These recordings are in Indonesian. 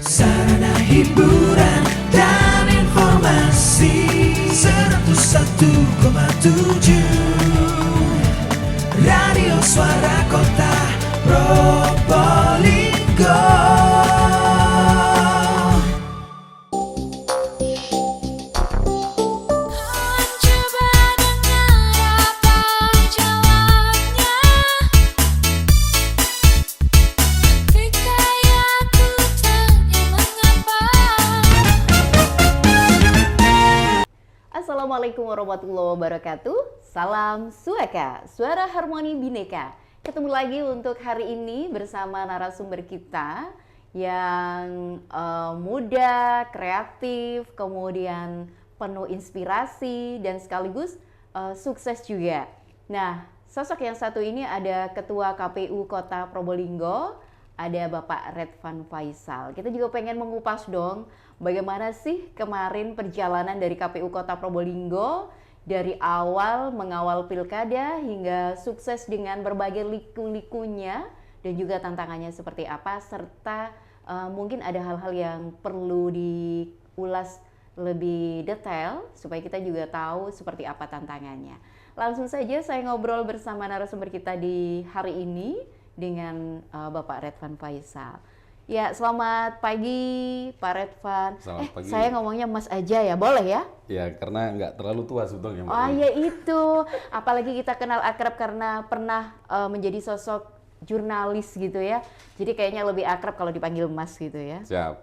sarana hiburan dan informasi 101,7 Radio Suara Kota Probolinggo. Assalamualaikum warahmatullahi wabarakatuh. Salam Suaka, Suara Harmoni Bhinneka. Ketemu lagi untuk hari ini bersama narasumber kita yang muda, kreatif, kemudian penuh inspirasi dan sekaligus sukses juga. Nah, sosok yang satu ini ada Ketua KPU Kota Probolinggo, ada Bapak Redvan Faisal. Kita juga pengen mengupas dong bagaimana sih kemarin perjalanan dari KPU Kota Probolinggo dari awal mengawal pilkada hingga sukses dengan berbagai liku-likunya dan juga tantangannya seperti apa, serta mungkin ada hal-hal yang perlu diulas lebih detail supaya kita juga tahu seperti apa tantangannya. Langsung saja saya ngobrol bersama narasumber kita di hari ini dengan Bapak Redvan Faisal. Ya, selamat pagi Pak Redvan. Selamat pagi. Saya ngomongnya Mas aja ya, boleh ya? Ya, karena nggak terlalu tua sebetulnya. Oh ya itu, apalagi kita kenal akrab karena pernah menjadi sosok jurnalis gitu ya. Jadi kayaknya lebih akrab kalau dipanggil Mas gitu ya. Siap.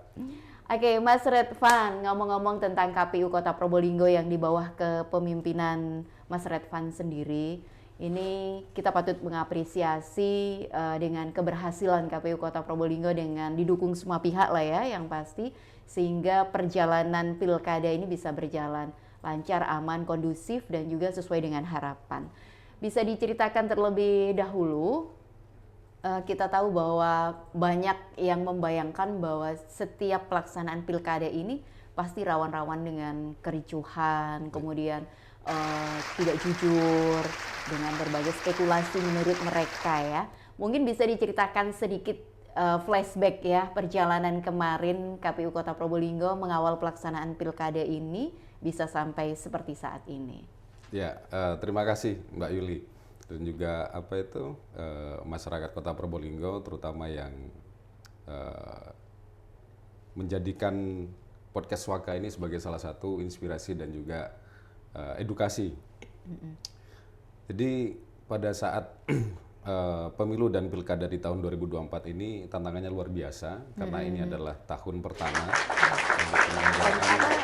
Oke, Mas Redvan, ngomong-ngomong tentang KPU Kota Probolinggo yang di bawah kepemimpinan Mas Redvan sendiri. Ini kita patut mengapresiasi dengan keberhasilan KPU Kota Probolinggo dengan didukung semua pihak lah ya yang pasti, sehingga perjalanan pilkada ini bisa berjalan lancar, aman, kondusif dan juga sesuai dengan harapan. Bisa diceritakan terlebih dahulu, kita tahu bahwa banyak yang membayangkan bahwa setiap pelaksanaan pilkada ini pasti rawan-rawan dengan kericuhan, kemudian tidak jujur, dengan berbagai spekulasi menurut mereka ya. Mungkin bisa diceritakan sedikit flashback ya perjalanan kemarin KPU Kota Probolinggo mengawal pelaksanaan pilkada ini bisa sampai seperti saat ini. Ya, terima kasih Mbak Yuli dan juga masyarakat Kota Probolinggo terutama yang menjadikan podcast Suaka ini sebagai salah satu inspirasi dan juga edukasi. Jadi pada saat pemilu dan pilkada di tahun 2024 ini tantangannya luar biasa karena ini adalah tahun pertama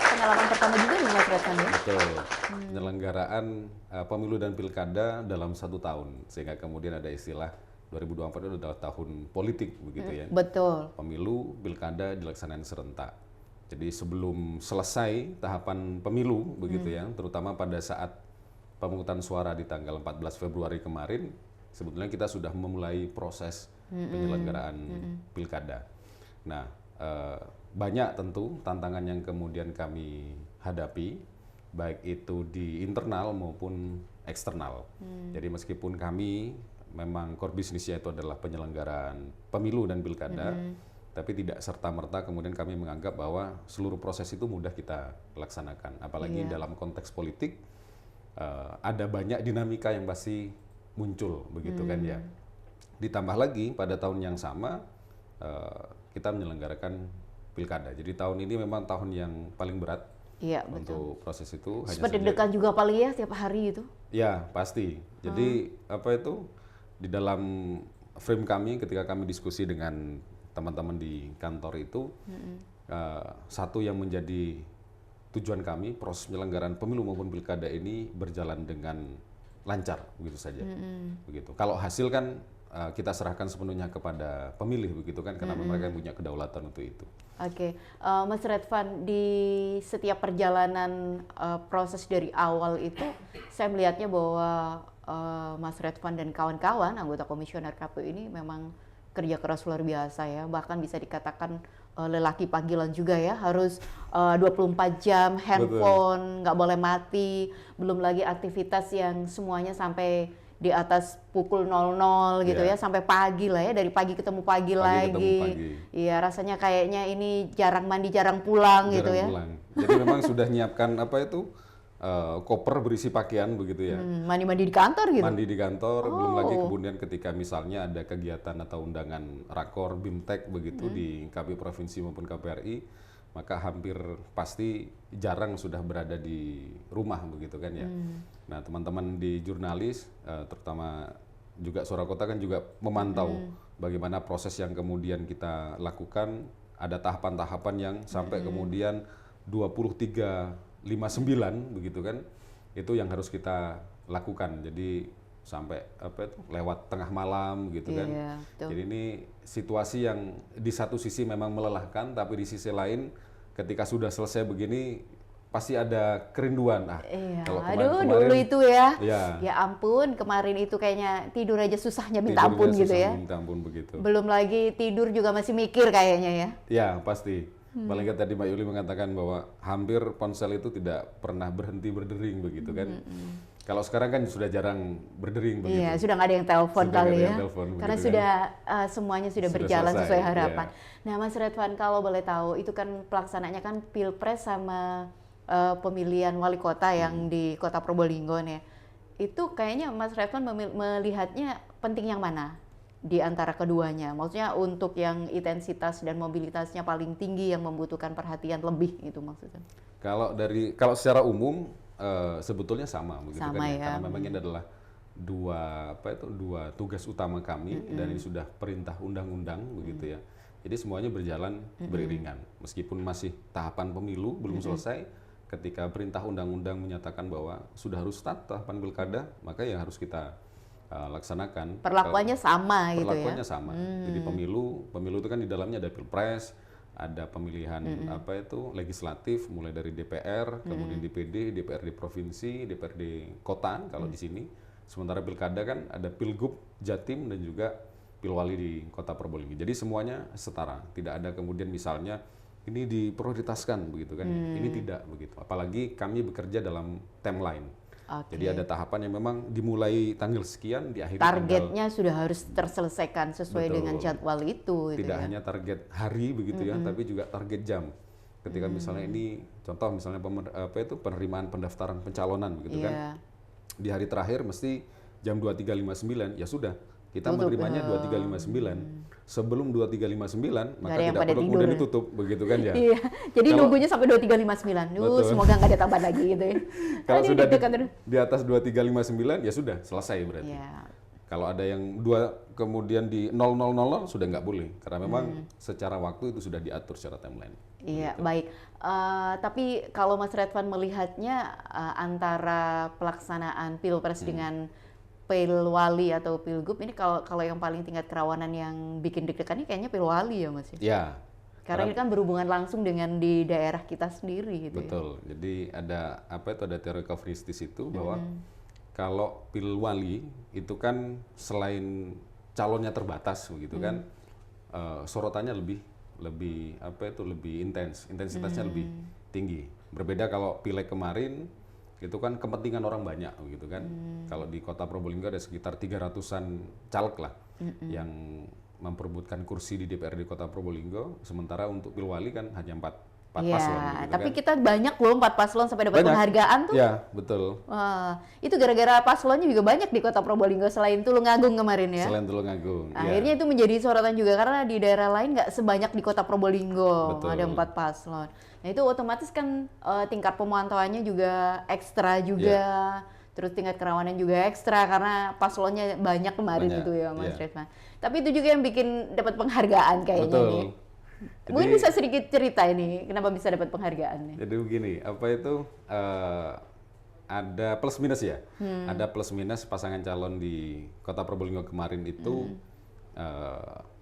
Pengalaman pertama juga nih Mas Redvan ya? Betul, penyelenggaraan pemilu dan pilkada dalam 1 tahun, sehingga kemudian ada istilah 2024 itu adalah tahun politik begitu ya. Betul. Pemilu, pilkada dilaksanakan serentak. Jadi sebelum selesai tahapan pemilu begitu ya, terutama pada saat pemungutan suara di tanggal 14 Februari kemarin, sebetulnya kita sudah memulai proses penyelenggaraan pilkada. Nah, banyak tentu tantangan yang kemudian kami hadapi, baik itu di internal maupun eksternal. Jadi meskipun kami memang core bisnisnya itu adalah penyelenggaraan pemilu dan pilkada, tapi tidak serta-merta kemudian kami menganggap bahwa seluruh proses itu mudah kita laksanakan. Apalagi dalam konteks politik, ada banyak dinamika yang pasti muncul, begitu kan ya. Ditambah lagi pada tahun yang sama, kita menyelenggarakan pilkada. Jadi tahun ini memang tahun yang paling berat untuk proses itu. Seperti deg-degan juga paling ya tiap hari itu? Ya, pasti. Jadi di dalam frame kami ketika kami diskusi dengan teman-teman di kantor itu, satu yang menjadi tujuan kami, proses penyelenggaraan pemilu maupun pilkada ini berjalan dengan lancar, begitu saja. Begitu. Kalau hasil kan kita serahkan sepenuhnya kepada pemilih, begitu kan, karena mereka yang punya kedaulatan untuk itu. Oke, Mas Redvan, di setiap perjalanan proses dari awal itu, saya melihatnya bahwa Mas Redvan dan kawan-kawan anggota komisioner KPU ini memang kerja keras luar biasa ya, bahkan bisa dikatakan lelaki panggilan juga ya, harus 24 jam handphone, nggak boleh mati, belum lagi aktivitas yang semuanya sampai di atas pukul 00 gitu ya, sampai pagi lah ya, dari pagi ketemu pagi lagi. Ketemu pagi. Iya, rasanya kayaknya ini jarang mandi, jarang pulang gitu ya. Pulang. Jadi memang sudah nyiapkan apa itu koper berisi pakaian begitu ya. Mandi-mandi di kantor gitu. Mandi di kantor, belum lagi kemudian ketika misalnya ada kegiatan atau undangan rakor, BIMTEK begitu di KPU provinsi maupun KPRI, maka hampir pasti jarang sudah berada di rumah begitu kan ya. Nah, teman-teman di jurnalis, terutama juga Suara Kota kan juga memantau bagaimana proses yang kemudian kita lakukan. Ada tahapan-tahapan yang sampai kemudian 23.59 begitu kan, itu yang harus kita lakukan. Jadi sampai apa itu lewat tengah malam gitu kan. Jadi ini situasi yang di satu sisi memang melelahkan, tapi di sisi lain ketika sudah selesai begini pasti ada kerinduan. Kalau kemarin, dulu itu ya. Ya. Ya ampun, kemarin itu kayaknya tidur aja susahnya minta ampun gitu ya. Minta ampun begitu. Belum lagi tidur juga masih mikir kayaknya ya. Ya, pasti. Paling nggak tadi Mbak Yuli mengatakan bahwa hampir ponsel itu tidak pernah berhenti berdering begitu kan. Kalau sekarang kan sudah jarang berdering begitu. Iya, sudah nggak ada yang telepon Sudah kali nggak ada ya. yang telepon Karena begitu sudah semuanya sudah berjalan selesai, sesuai harapan. iya. Nah, Mas Redvan, kalau boleh tahu, itu kan pelaksananya kan Pilpres sama pemilihan wali kota yang di Kota Probolinggo nih. Itu kayaknya Mas Redvan melihatnya penting yang mana di antara keduanya? Maksudnya untuk yang intensitas dan mobilitasnya paling tinggi yang membutuhkan perhatian lebih gitu maksudnya. Kalau secara umum sebetulnya sama begitu Sama kan ya. Karena memang ini adalah dua tugas utama kami dan ini sudah perintah undang-undang begitu ya. Jadi semuanya berjalan beriringan. Meskipun masih tahapan pemilu belum selesai, ketika perintah undang-undang menyatakan bahwa sudah harus start tahapan pilkada, maka ya harus kita laksanakan. Perlakuannya sama gitu ya. Perlakuannya sama. Jadi pemilu itu kan di dalamnya ada pilpres, ada pemilihan apa itu legislatif mulai dari DPR, kemudian DPD, DPRD provinsi, DPRD kota kalau di sini. Sementara pilkada kan ada Pilgub Jatim dan juga Pilwali di Kota Probolinggo. Jadi semuanya setara. Tidak ada kemudian misalnya ini diprioritaskan begitu kan. Ini tidak begitu. Apalagi kami bekerja dalam timeline. Jadi ada tahapan yang memang dimulai tanggal sekian, diakhiri targetnya sudah harus terselesaikan sesuai dengan jadwal itu. Tidak hanya target hari begitu ya, tapi juga target jam. Ketika misalnya ini contoh misalnya penerimaan pendaftaran pencalonan begitu kan. Di hari terakhir mesti jam 23.59 ya sudah. Kita menerimanya 23.59. Sebelum 23.59 maka tidak perlu kemudian ditutup begitu kan ya. Iya. Jadi nunggunya sampai 23.59. Semoga nggak ada tambah lagi gitu ya. Kalau sudah di atas 23.59 ya sudah selesai berarti. Iya. Kalau ada yang kemudian di 0000 sudah nggak boleh karena memang secara waktu itu sudah diatur secara timeline. Iya, baik. Tapi kalau Mas Redvan melihatnya antara pelaksanaan Pilpres dengan Pilwali atau Pilgub ini kalau yang paling tingkat kerawanan yang bikin deg-degan ini kayaknya Pilwali ya Mas? Ya. Karena ini kan berhubungan langsung dengan di daerah kita sendiri gitu. Betul. Ya? Jadi ada teori coverage itu bahwa kalau Pilwali itu kan selain calonnya terbatas begitu kan, sorotannya lebih intens, intensitasnya lebih tinggi. Berbeda kalau Pileg kemarin itu kan kepentingan orang banyak gitu kan. Kalau di Kota Probolinggo ada sekitar 300-an caleg lah yang memperebutkan kursi di DPRD Kota Probolinggo, sementara untuk Pilwali kan hanya 4 paslon gitu tapi kan. kita banyak loh 4 paslon sampai dapat penghargaan tuh. Ya, betul. Wah, itu gara-gara paslonnya juga banyak di Kota Probolinggo selain Tulungagung kemarin ya. Selain Tulungagung. Akhirnya itu menjadi sorotan juga karena di daerah lain nggak sebanyak di Kota Probolinggo. Betul. Ada 4 paslon. Nah itu otomatis kan tingkat pemantauannya juga ekstra juga. Terus tingkat kerawanan juga ekstra karena paslonnya banyak kemarin gitu ya Mas Redvan. Tapi itu juga yang bikin dapat penghargaan kayaknya. Betul. Nih. Mungkin bisa sedikit cerita ini kenapa bisa dapat penghargaan. Jadi begini, ada plus minus ya. Ada plus minus pasangan calon di Kota Probolinggo kemarin itu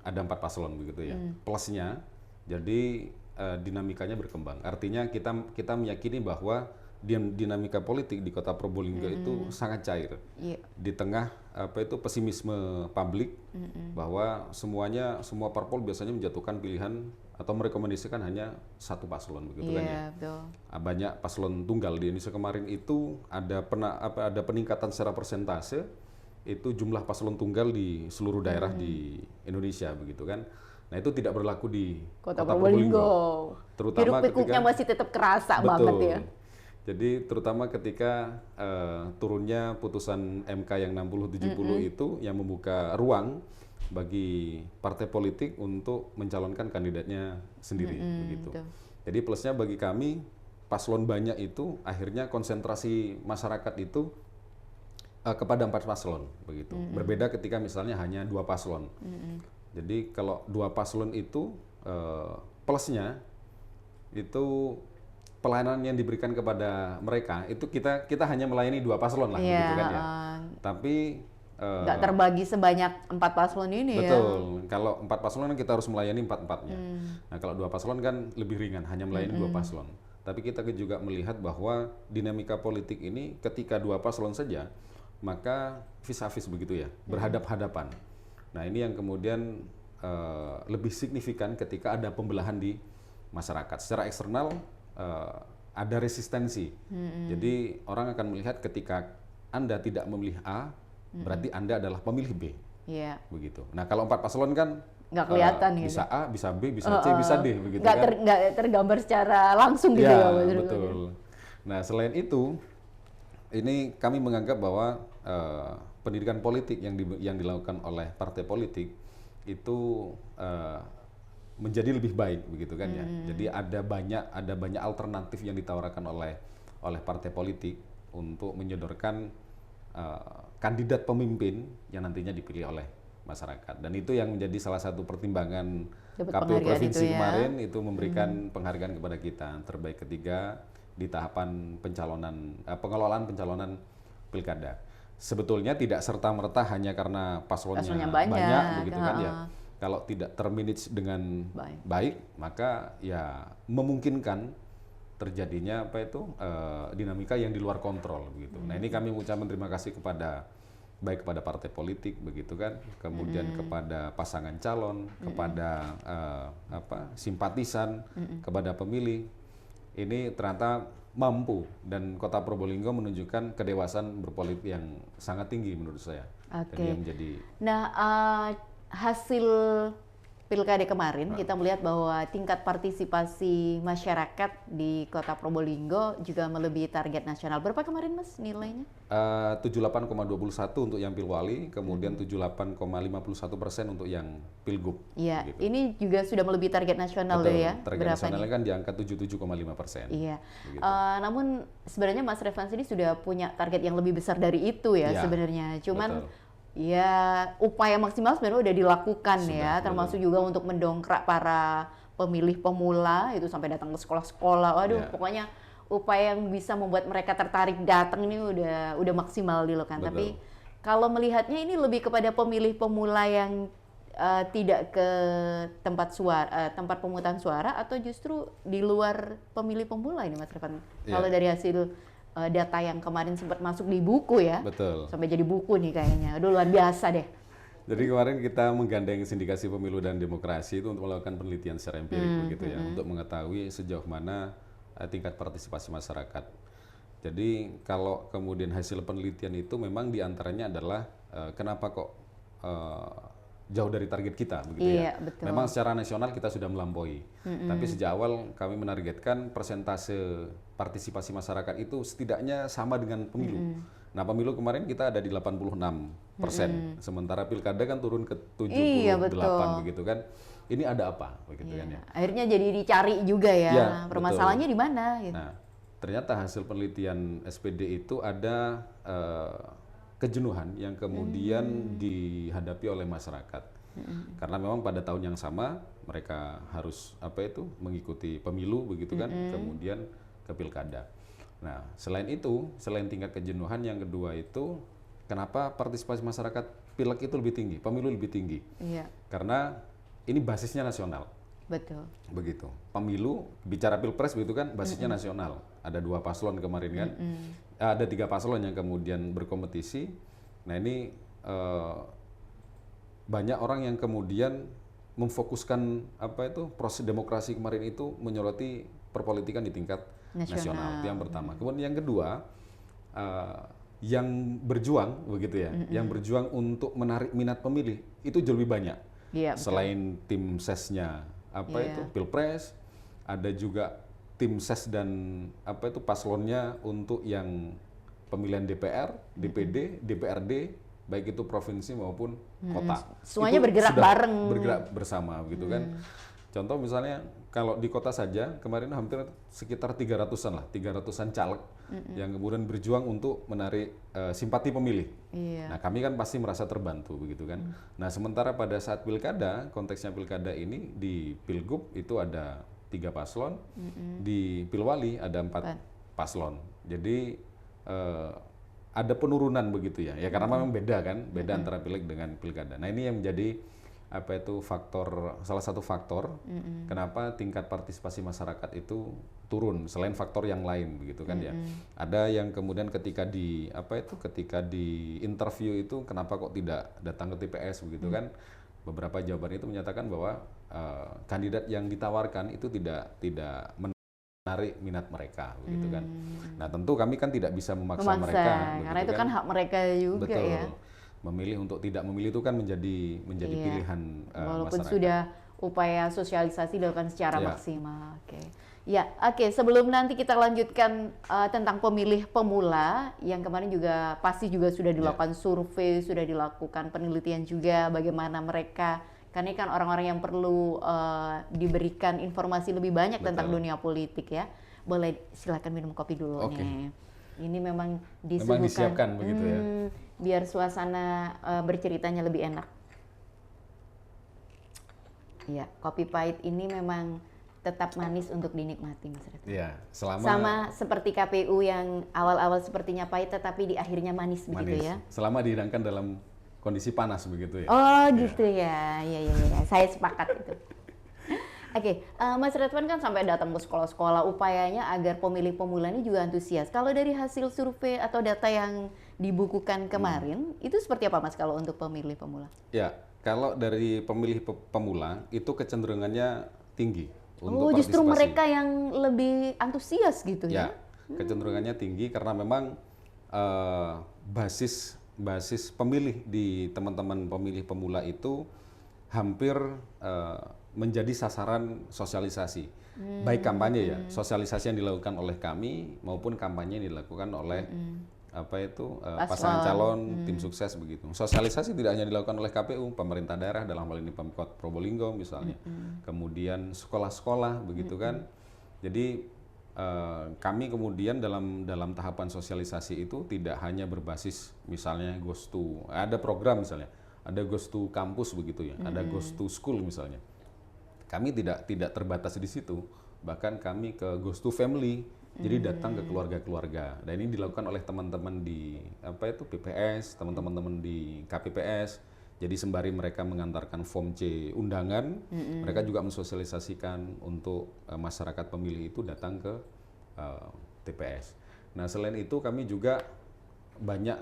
ada 4 paslon begitu ya. Plusnya jadi dinamikanya berkembang. Artinya kita meyakini bahwa dinamika politik di Kota Probolinggo itu sangat cair. Di tengah pesimisme publik bahwa semua parpol biasanya menjatuhkan pilihan atau merekomendasikan hanya satu paslon begitu kan ya. Betul. Banyak paslon tunggal di Indonesia kemarin itu ada peningkatan secara persentase itu jumlah paslon tunggal di seluruh daerah di Indonesia begitu kan. Nah itu tidak berlaku di Kota Probolinggo. Terutama Hiruk-pikuknya masih tetap kerasa betul. banget ya. Jadi terutama ketika turunnya putusan MK yang 60-70 itu yang membuka ruang bagi partai politik untuk mencalonkan kandidatnya sendiri begitu. Betul. Jadi plusnya bagi kami paslon banyak itu akhirnya konsentrasi masyarakat itu kepada 4 paslon begitu. Berbeda ketika misalnya hanya 2 paslon. Jadi kalau 2 paslon itu plusnya itu pelayanan yang diberikan kepada mereka itu kita hanya melayani 2 paslon lah begitu kan ya. Tapi nggak terbagi sebanyak 4 paslon ini ya. betul. Kalau 4 paslon kan kita harus melayani 4-4-nya. Nah kalau 2 paslon kan lebih ringan, hanya melayani 2 paslon. Tapi kita juga melihat bahwa dinamika politik ini ketika 2 paslon saja, maka vis-a-vis begitu ya, berhadap-hadapan. Nah ini yang kemudian lebih signifikan ketika ada pembelahan di masyarakat. Secara eksternal ada resistensi. Jadi orang akan melihat ketika Anda tidak memilih A, berarti Anda adalah pemilih B. Iya. Begitu. Nah kalau 4 paslon kan Nggak kelihatan gitu. bisa A, bisa B, bisa C, bisa D begitu nggak kan. nggak tergambar secara langsung gitu Ya, ya. betul. Nah selain itu, ini kami menganggap bahwa pendidikan politik yang dilakukan oleh partai politik itu menjadi lebih baik begitu kan ya. Jadi ada banyak alternatif yang ditawarkan oleh partai politik untuk menyodorkan kandidat pemimpin yang nantinya dipilih oleh masyarakat. Dan itu yang menjadi salah satu pertimbangan Dapat KPU penghargaan Provinsi itu ya. kemarin itu memberikan penghargaan kepada kita terbaik ketiga di tahapan pengelolaan pencalonan pilkada. Sebetulnya tidak serta-merta hanya karena paslonnya banyak begitu kan ya. Kalau tidak termanage dengan baik, maka ya memungkinkan terjadinya dinamika yang di luar kontrol begitu. Nah ini kami mengucapkan terima kasih baik kepada partai politik begitu kan, kemudian kepada pasangan calon, kepada simpatisan, kepada pemilih. Ini ternyata mampu dan Kota Probolinggo menunjukkan kedewasaan berpolitik yang sangat tinggi menurut saya. Oke. Menjadi Nah, hasil pilkada kemarin kita melihat bahwa tingkat partisipasi masyarakat di Kota Probolinggo juga melebihi target nasional. Berapa kemarin Mas nilainya? 78,21 untuk yang Pilwali, kemudian 78,51% untuk yang Pilgub. Iya, Gitu. ini juga sudah melebihi target nasional Betul, ya. target Berapa nasionalnya nih? kan di angka 77,5%. Iya. Begitu. Namun sebenarnya Mas Refan sendiri sudah punya target yang lebih besar dari itu ya Iya, sebenarnya. Cuman betul. ya upaya maksimal sebenarnya udah dilakukan Sudah, ya, termasuk juga untuk mendongkrak para pemilih pemula itu sampai datang ke sekolah-sekolah. Waduh, Ya. pokoknya upaya yang bisa membuat mereka tertarik datang ini udah maksimal dilakukan. Betul. Tapi kalau melihatnya ini lebih kepada pemilih pemula yang tidak ke tempat pemungutan suara atau justru di luar pemilih pemula ini Mas Refan. Ya. Kalau dari hasil data yang kemarin sempat masuk di buku ya. Betul. Sampai jadi buku nih kayaknya. Aduh luar biasa deh. Jadi kemarin kita menggandeng Sindikasi Pemilu dan Demokrasi itu untuk melakukan penelitian secara empirik begitu ya, untuk mengetahui sejauh mana tingkat partisipasi masyarakat. Jadi kalau kemudian hasil penelitian itu memang diantaranya adalah kenapa kok jauh dari target kita begitu Iya, ya. betul. Memang secara nasional kita sudah melampaui. Tapi sejak awal kami menargetkan persentase partisipasi masyarakat itu setidaknya sama dengan pemilu. Nah, pemilu kemarin kita ada di 86%. Sementara pilkada kan turun ke 78 Iya, betul. begitu kan. Ini ada apa begitu kan ya. Akhirnya jadi dicari juga ya. Iya, Permasalahannya di mana gitu. Nah, ternyata hasil penelitian SPD itu ada kejenuhan yang kemudian dihadapi oleh masyarakat. Karena memang pada tahun yang sama mereka harus mengikuti pemilu begitu kan, kemudian ke pilkada. Nah, selain itu, selain tingkat kejenuhan yang kedua itu kenapa partisipasi masyarakat pilek itu lebih tinggi, pemilu lebih tinggi? Iya, Karena ini basisnya nasional. betul. Begitu. Pemilu bicara pilpres begitu kan basisnya nasional. Ada 2 paslon kemarin kan. Ada 3 paslon yang kemudian berkompetisi. Nah ini banyak orang yang kemudian memfokuskan proses demokrasi kemarin itu menyoroti perpolitikan di tingkat nasional. Itu yang pertama. Kemudian yang kedua yang berjuang begitu ya, yang berjuang untuk menarik minat pemilih itu jauh lebih banyak. Iya, betul. Selain tim sesnya apa Iya. itu Pilpres, ada juga tim ses dan apa itu paslonnya untuk yang pemilihan DPR, DPD, DPRD, baik itu provinsi maupun kota. Semuanya Itu bergerak sudah bareng. bergerak bersama gitu kan. Contoh misalnya kalau di kota saja kemarin hampir sekitar 300-an lah, 300-an caleg yang kemudian berjuang untuk menarik simpati pemilih. Iya. Nah, kami kan pasti merasa terbantu begitu kan. Nah, sementara pada saat pilkada, konteksnya pilkada ini di Pilgub itu ada 3 paslon, di Pilwali ada 4 paslon. Jadi ada penurunan begitu ya. Ya karena memang beda kan, beda antara pileg dengan pilkada. Nah, ini yang menjadi apa itu salah satu faktor kenapa tingkat partisipasi masyarakat itu turun selain faktor yang lain begitu kan ya. Ada yang kemudian ketika di interview itu kenapa kok tidak datang ke TPS begitu kan. Beberapa jawaban itu menyatakan bahwa kandidat yang ditawarkan itu tidak menarik minat mereka begitu kan. Nah, tentu kami kan tidak bisa memaksa mereka karena begitu itu kan hak mereka juga. Betul. Ya. Memilih untuk tidak memilih itu kan menjadi Iya. pilihan Walaupun masyarakat. sudah upaya sosialisasi dilakukan secara Ya. maksimal. Oke. Ya, oke. Sebelum nanti kita lanjutkan tentang pemilih pemula yang kemarin juga pasti juga sudah dilakukan survei, sudah dilakukan penelitian juga bagaimana mereka, karena ini kan orang-orang yang perlu diberikan informasi lebih banyak tentang dunia politik ya. Boleh silakan minum kopi dulu Oke. nih. Ini memang Memang disiapkan begitu ya. biar suasana berceritanya lebih enak. Ya, kopi pahit ini memang tetap manis untuk dinikmati, Mas Retno. Iya, Sama seperti KPU yang awal-awal sepertinya pahit tetapi di akhirnya manis begitu ya. selama dihidangkan dalam kondisi panas begitu ya. Oh, gitu ya. Ya. Saya sepakat itu. Oke, Mas Redwan kan sampai datang ke sekolah-sekolah, upayanya agar pemilih pemula ini juga antusias. Kalau dari hasil survei atau data yang dibukukan kemarin, itu seperti apa Mas kalau untuk pemilih pemula? Ya, kalau dari pemilih pemula itu kecenderungannya tinggi Oh, untuk justru partisipasi. mereka yang lebih antusias gitu ya? Ya, kecenderungannya tinggi karena memang basis pemilih di teman-teman pemilih pemula itu hampir menjadi sasaran sosialisasi, baik kampanye ya, sosialisasi yang dilakukan oleh kami maupun kampanye yang dilakukan oleh pasangan calon, tim sukses begitu. Sosialisasi tidak hanya dilakukan oleh KPU, pemerintah daerah dalam hal ini Pemkot Probolinggo misalnya, kemudian sekolah-sekolah begitu kan. Jadi kami kemudian dalam tahapan sosialisasi itu tidak hanya berbasis misalnya Goes to, ada program misalnya, ada Goes to kampus begitu ya, ada Goes to school misalnya. Kami tidak terbatas di situ, bahkan kami ke Goes to family, jadi datang ke keluarga-keluarga. Dan ini dilakukan oleh teman-teman di PPS, teman-teman di KPPS. Jadi sembari mereka mengantarkan form C undangan, mereka juga mensosialisasikan untuk masyarakat pemilih itu datang ke TPS. Nah, selain itu kami juga banyak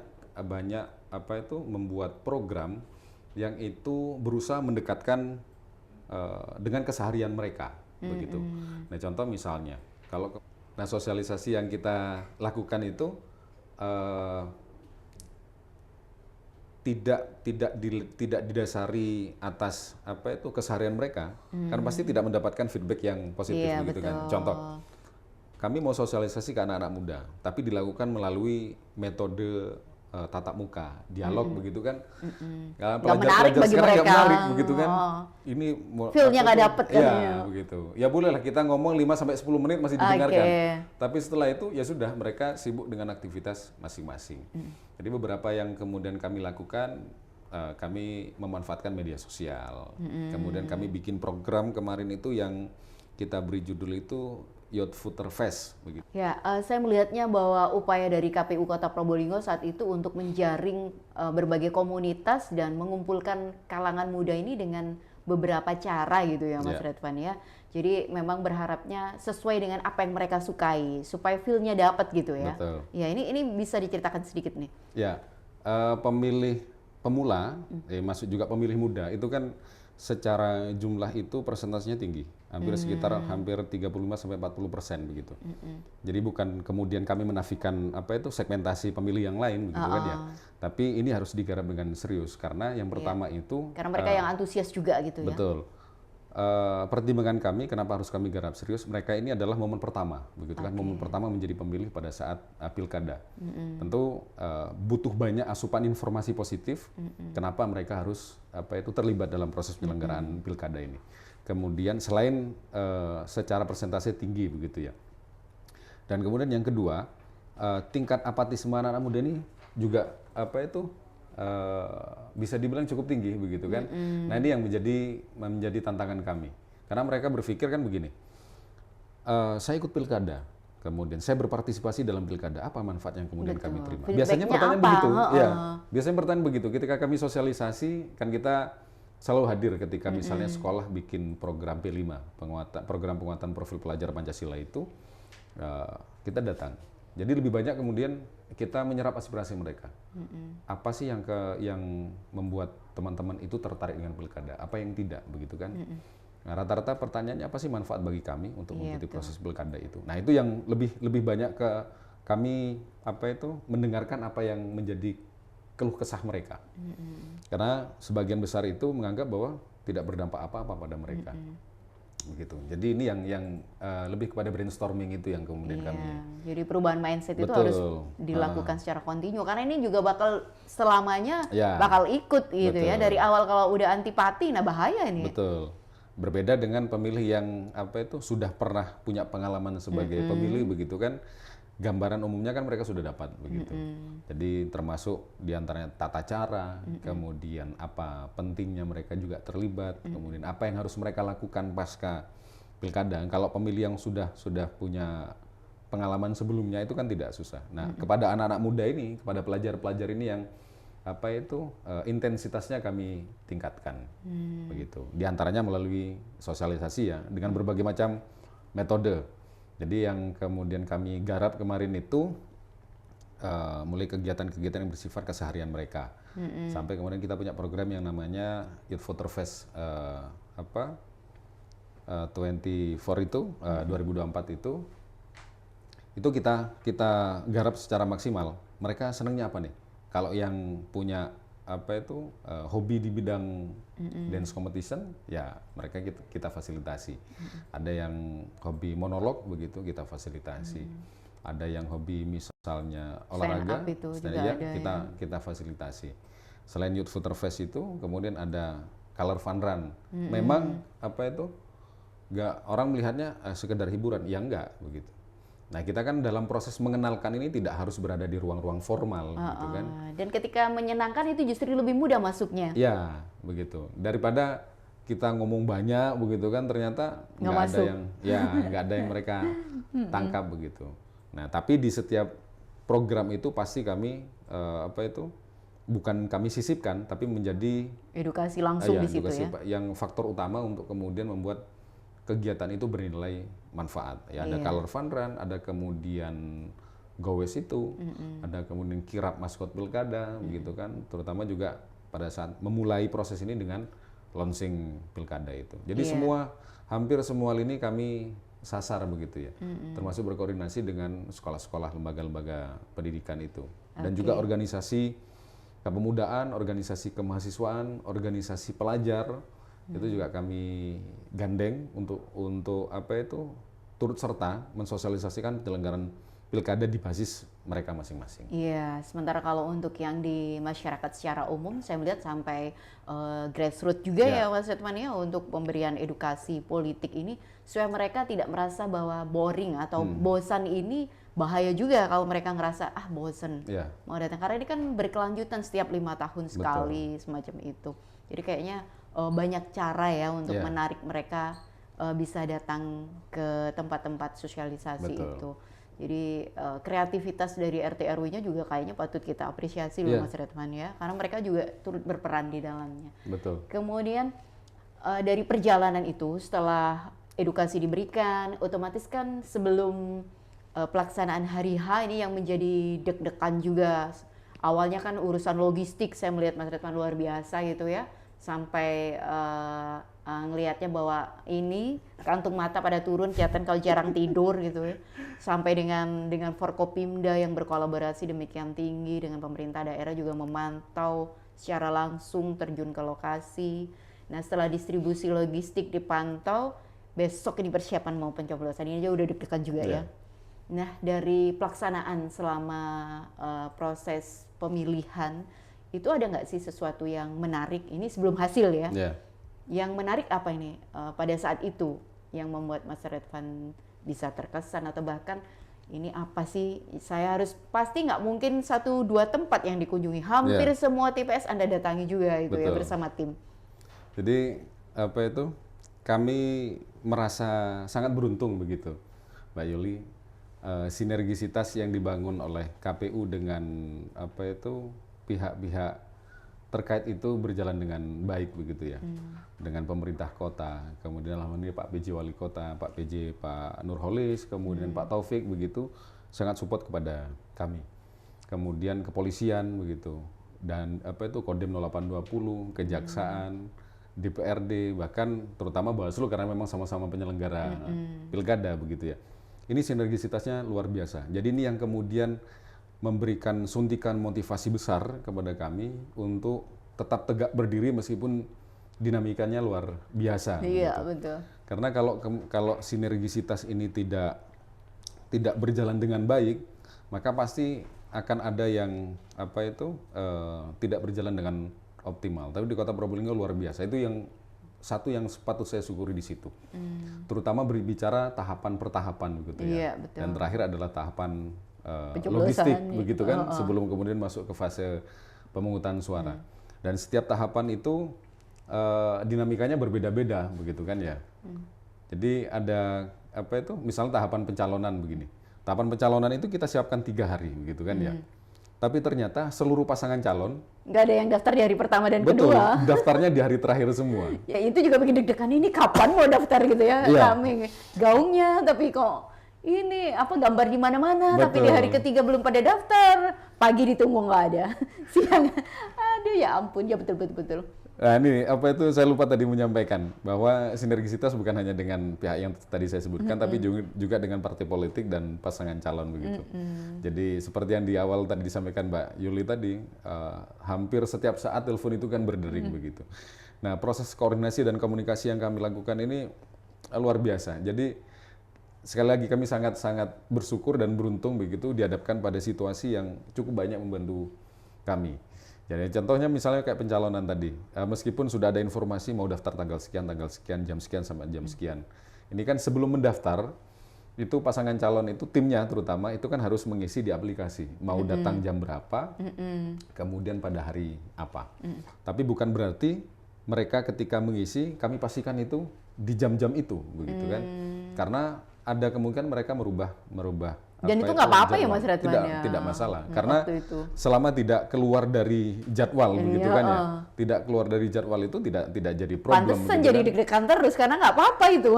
membuat program yang itu berusaha mendekatkan dengan keseharian mereka begitu. Nah, contoh misalnya sosialisasi yang kita lakukan itu tidak didasari atas keseharian mereka, kan pasti tidak mendapatkan feedback yang positif begitu kan. Contoh, kami mau sosialisasi ke anak-anak muda, tapi dilakukan melalui metode tatap muka, dialog begitu kan. Nggak menarik bagi mereka. Nggak menarik begitu kan. Ini feel-nya nggak dapet kan ya, begitu. Ya bolehlah kita ngomong 5-10 menit masih didengarkan. Tapi setelah itu ya sudah, mereka sibuk dengan aktivitas masing-masing. Jadi beberapa yang kemudian kami lakukan, kami memanfaatkan media sosial. Kemudian kami bikin program kemarin itu yang kita beri judul itu Youth Voter Fest begitu. Ya, saya melihatnya bahwa upaya dari KPU Kota Probolinggo saat itu untuk menjaring berbagai komunitas dan mengumpulkan kalangan muda ini dengan beberapa cara gitu ya Mas Redwan ya. Jadi memang berharapnya sesuai dengan apa yang mereka sukai supaya feel-nya dapat gitu ya. Betul. Ya, ini bisa diceritakan sedikit nih. Ya, pemilih pemula, masuk juga pemilih muda itu kan secara jumlah itu persentasenya tinggi, sekitar hampir 35-40% begitu. Jadi bukan kemudian kami menafikan apa itu segmentasi pemilih yang lain begitu kan ya. Tapi ini harus digarap dengan serius karena yang pertama itu Karena mereka yang antusias juga gitu ya. betul. Pertimbangan kami kenapa harus kami garap serius, mereka ini adalah momen pertama begitu kan, momen pertama menjadi pemilih pada saat pilkada. Tentu butuh banyak asupan informasi positif kenapa mereka harus apa itu terlibat dalam proses penyelenggaraan pilkada ini. Kemudian selain secara persentase tinggi begitu ya, dan kemudian yang kedua tingkat apatisme anak-anak muda ini juga apa itu bisa dibilang cukup tinggi begitu kan. Nah ini yang menjadi tantangan kami karena mereka berpikir kan begini, saya ikut pilkada, kemudian saya berpartisipasi dalam pilkada, apa manfaat yang kemudian kami terima? Biasanya pertanyaan begitu, ya. Biasanya pertanyaan begitu. Ketika kami sosialisasi kan kita selalu hadir ketika misalnya sekolah bikin program P5, program penguatan profil pelajar Pancasila itu, kita datang. Jadi lebih banyak kemudian kita menyerap aspirasi mereka. Apa sih yang membuat teman-teman itu tertarik dengan pilkada? Apa yang tidak, begitu kan? Nah, rata-rata pertanyaannya apa sih manfaat bagi kami untuk mengikuti proses pilkada itu? Nah, itu yang lebih banyak ke kami apa itu mendengarkan apa yang menjadi keluh kesah mereka. Karena sebagian besar itu menganggap bahwa tidak berdampak apa-apa pada mereka. Begitu. Jadi ini yang lebih kepada brainstorming itu yang kemudian kami. Jadi perubahan mindset itu harus dilakukan secara kontinu karena ini juga bakal selamanya bakal ikut gitu ya. Dari awal kalau udah antipati, nah bahaya ini. Betul. Berbeda dengan pemilih yang apa itu sudah pernah punya pengalaman sebagai pemilih begitu kan. Gambaran umumnya kan mereka sudah dapat begitu. Jadi termasuk diantaranya tata cara, kemudian apa pentingnya mereka juga terlibat, kemudian apa yang harus mereka lakukan pasca pilkada. Kalau pemilih yang sudah punya pengalaman sebelumnya itu kan tidak susah. Nah, kepada anak-anak muda ini, kepada pelajar-pelajar ini yang apa itu intensitasnya kami tingkatkan begitu. Diantaranya melalui sosialisasi ya dengan berbagai macam metode. Jadi yang kemudian kami garap kemarin itu mulai kegiatan-kegiatan yang bersifat keseharian mereka, sampai kemudian kita punya program yang namanya Youth Voter Fest 24 itu 2024 itu kita garap secara maksimal. Mereka senangnya apa nih? Kalau yang punya apa itu hobi di bidang dance competition, ya mereka kita fasilitasi. Ada yang hobi monolog begitu kita fasilitasi. Ada yang hobi misalnya olahraga, kita fasilitasi. Selain Youth Voter Fest itu, kemudian ada Color Fun Run. Memang apa itu nggak orang melihatnya sekedar hiburan, ya enggak begitu. Nah, kita kan dalam proses mengenalkan ini tidak harus berada di ruang-ruang formal, gitu kan. Dan ketika menyenangkan itu justru lebih mudah masuknya. Ya, begitu. Daripada kita ngomong banyak, begitu kan, ternyata nggak ada yang mereka tangkap begitu. Nah, tapi di setiap program itu pasti kami bukan kami sisipkan, tapi menjadi edukasi langsung di situ ya. Yang faktor utama untuk kemudian membuat kegiatan itu bernilai manfaat. Ya, ada Color Fun Run, ada kemudian Gowes itu, ada kemudian kirap maskot pilkada, begitu kan. Terutama juga pada saat memulai proses ini dengan launching pilkada itu. Jadi hampir semua lini kami sasar begitu ya, termasuk berkoordinasi dengan sekolah-sekolah, lembaga-lembaga pendidikan itu, dan juga organisasi kepemudaan, organisasi kemahasiswaan, organisasi pelajar. Itu juga kami gandeng untuk apa itu turut serta mensosialisasikan penyelenggaraan pilkada di basis mereka masing-masing. Iya, sementara kalau untuk yang di masyarakat secara umum, saya melihat sampai grassroots juga ya Mas Retman ya, untuk pemberian edukasi politik ini, supaya mereka tidak merasa bahwa boring atau bosan ini bahaya juga kalau mereka ngerasa bosan mau datang, karena ini kan berkelanjutan setiap 5 tahun sekali. Semacam itu. Jadi kayaknya banyak cara ya untuk menarik mereka bisa datang ke tempat-tempat sosialisasi itu. Jadi kreativitas dari RT RW-nya juga kayaknya patut kita apresiasi loh Mas Retman ya, karena mereka juga turut berperan di dalamnya. Betul. Kemudian dari perjalanan itu, setelah edukasi diberikan, otomatis kan sebelum pelaksanaan hari H ini yang menjadi deg-degan juga. Awalnya kan urusan logistik, saya melihat Mas Retman luar biasa gitu ya. sampai ngelihatnya bahwa ini kantung mata pada turun, kelihatan kalau jarang tidur gitu ya. Sampai dengan Forkopimda yang berkolaborasi demikian tinggi dengan pemerintah daerah juga memantau secara langsung, terjun ke lokasi. Nah, setelah distribusi logistik dipantau, besok ini persiapan mau pencoblosan, ini aja udah deg-degan juga ya. Nah, dari pelaksanaan selama proses pemilihan itu ada nggak sih sesuatu yang menarik? Ini sebelum hasil ya. Yang menarik apa ini pada saat itu yang membuat Mas Redvan bisa terkesan, atau bahkan ini apa sih, saya harus pasti nggak mungkin 1-2 tempat yang dikunjungi, hampir semua TPS Anda datangi juga itu. Betul. Ya bersama tim. Jadi apa itu, kami merasa sangat beruntung begitu Mbak Yuli, sinergisitas yang dibangun oleh KPU dengan apa itu pihak-pihak terkait itu berjalan dengan baik begitu ya, dengan pemerintah kota, kemudian alhamdulillah Pak PJ Wali Kota, Pak PJ Pak Nurholis, kemudian Pak Taufik begitu sangat support kepada kami, kemudian kepolisian begitu, dan apa itu Kodim 0820, Kejaksaan, DPRD, bahkan terutama Bawaslu karena memang sama-sama penyelenggara pilkada begitu ya. Ini sinergisitasnya luar biasa. Jadi ini yang kemudian memberikan suntikan motivasi besar kepada kami untuk tetap tegak berdiri meskipun dinamikanya luar biasa. Iya, gitu. betul. Karena kalau sinergisitas ini tidak berjalan dengan baik, maka pasti akan ada yang apa itu tidak berjalan dengan optimal. Tapi di Kota Probolinggo luar biasa. Itu yang satu yang sepatut saya syukuri di situ. Terutama berbicara tahapan per tahapan begitu ya. Iya, betul. Dan terakhir adalah tahapan logistik begitu kan, sebelum kemudian masuk ke fase pemungutan suara. Dan setiap tahapan itu dinamikanya berbeda-beda begitu kan ya. Jadi ada apa itu, misalnya tahapan pencalonan begini. Tahapan pencalonan itu kita siapkan 3 hari begitu kan ya. Tapi ternyata seluruh pasangan calon nggak ada yang daftar di hari pertama dan betul, kedua. daftarnya di hari terakhir semua. Ya itu juga bikin deg-degan, ini kapan mau daftar gitu ya. Kami gaungnya tapi kok ini apa gambar di mana-mana, tapi di hari ketiga belum pada daftar, pagi ditunggu nggak ada, siang, aduh ya ampun, ya betul. Nah ini apa itu saya lupa tadi menyampaikan bahwa sinergisitas bukan hanya dengan pihak yang tadi saya sebutkan, tapi juga dengan partai politik dan pasangan calon begitu. Jadi seperti yang di awal tadi disampaikan Mbak Yuli tadi, hampir setiap saat telepon itu kan berdering begitu. Nah proses koordinasi dan komunikasi yang kami lakukan ini luar biasa. Jadi sekali lagi kami sangat-sangat bersyukur dan beruntung begitu dihadapkan pada situasi yang cukup banyak membantu kami. Jadi contohnya misalnya kayak pencalonan tadi, meskipun sudah ada informasi mau daftar tanggal sekian, jam sekian sampai jam sekian. Ini kan sebelum mendaftar, itu pasangan calon itu timnya terutama itu kan harus mengisi di aplikasi, mau datang jam berapa, kemudian pada hari apa. Tapi bukan berarti mereka ketika mengisi, kami pastikan itu di jam-jam itu, begitu kan. Karena ada kemungkinan mereka merubah dan itu nggak apa-apa ya Mas Redvan ya? Tidak masalah, karena selama tidak keluar dari jadwal begitu kan ya, tidak keluar dari jadwal itu tidak jadi problem. Pantesan jadi deg-degan terus karena nggak apa-apa itu.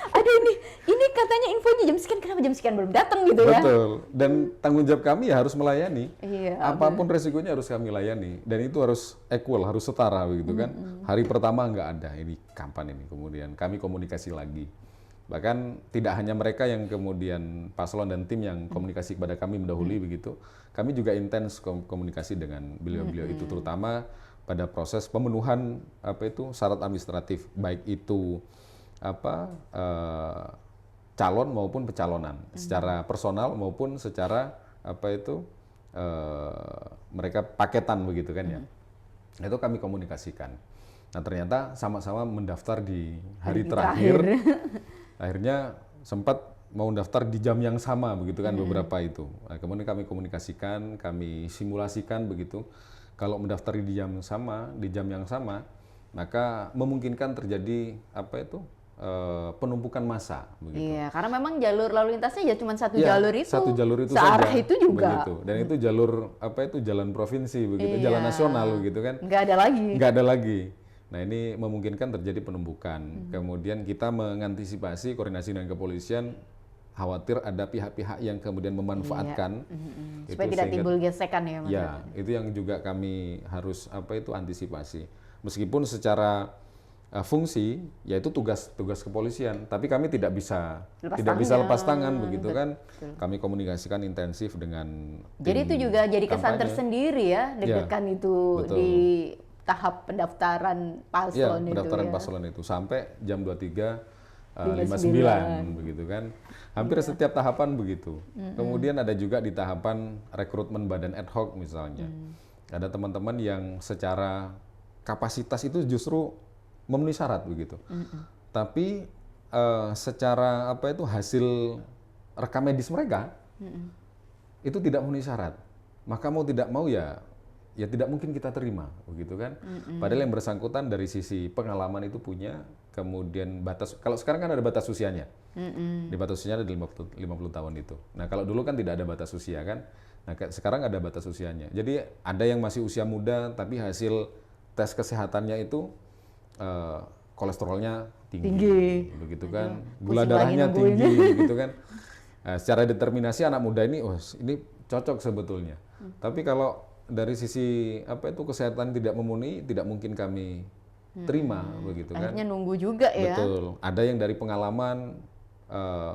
Ada ini katanya infonya jam sekian, kenapa jam sekian belum datang gitu ya? Betul, dan tanggung jawab kami ya harus melayani, apapun resikonya harus kami layani, dan itu harus equal, harus setara begitu kan. Hari pertama nggak ada, ini kapan ini, kemudian kami komunikasi lagi. Bahkan tidak hanya mereka yang kemudian paslon dan tim yang komunikasi kepada kami mendahului begitu, kami juga intens komunikasi dengan beliau-beliau itu, terutama pada proses pemenuhan apa itu syarat administratif, baik itu apa calon maupun pencalonan, secara personal maupun secara apa itu mereka paketan begitu kan ya. Itu kami komunikasikan. Nah ternyata sama-sama mendaftar di hari terakhir. Akhirnya sempat mau daftar di jam yang sama begitu kan beberapa itu. Nah, kemudian kami komunikasikan, kami simulasikan begitu. Kalau mendaftar di jam yang sama, maka memungkinkan terjadi apa itu penumpukan massa begitu. Iya, karena memang jalur lalu lintasnya ya cuma satu jalur itu. Satu jalur itu searah saja. Itu juga. Begitu. Dan itu jalur apa itu jalan provinsi begitu, jalan nasional begitu kan. Nggak ada lagi. Nah ini memungkinkan terjadi penumpukan. Kemudian kita mengantisipasi koordinasi dengan kepolisian, khawatir ada pihak-pihak yang kemudian memanfaatkan. Supaya tidak timbul gesekan ya Mas. Ya, itu yang juga kami harus apa itu antisipasi. meskipun secara fungsi yaitu tugas kepolisian, tapi kami tidak bisa lepas tangan begitu kan. Kami komunikasikan intensif dengan Jadi tim itu juga jadi kesan kampanye. tersendiri ya, deg-degan itu betul. di tahap pendaftaran paslon itu pendaftaran ya. paslon itu sampai jam 23.59 59 begitu kan. Hampir setiap tahapan begitu. Kemudian ada juga di tahapan rekrutmen badan ad hoc misalnya. Ada teman-teman yang secara kapasitas itu justru memenuhi syarat begitu. Tapi secara hasil rekam medis mereka itu tidak memenuhi syarat. Maka mau tidak mau ya tidak mungkin kita terima begitu kan. Padahal yang bersangkutan dari sisi pengalaman itu punya, kemudian kalau sekarang kan ada batas usianya. Di batas usianya ada 50 tahun itu. Nah, kalau dulu kan tidak ada batas usia kan. Nah, sekarang ada batas usianya. Jadi ada yang masih usia muda tapi hasil tes kesehatannya itu kolesterolnya tinggi, begitu kan, gula darahnya tinggi, begitu kan. Nah, secara determinasi anak muda ini, ini cocok sebetulnya. Tapi kalau dari sisi kesehatan tidak memenuhi, tidak mungkin kami terima, begitu kan. Akhirnya nunggu juga ya. Betul. Ada yang dari pengalaman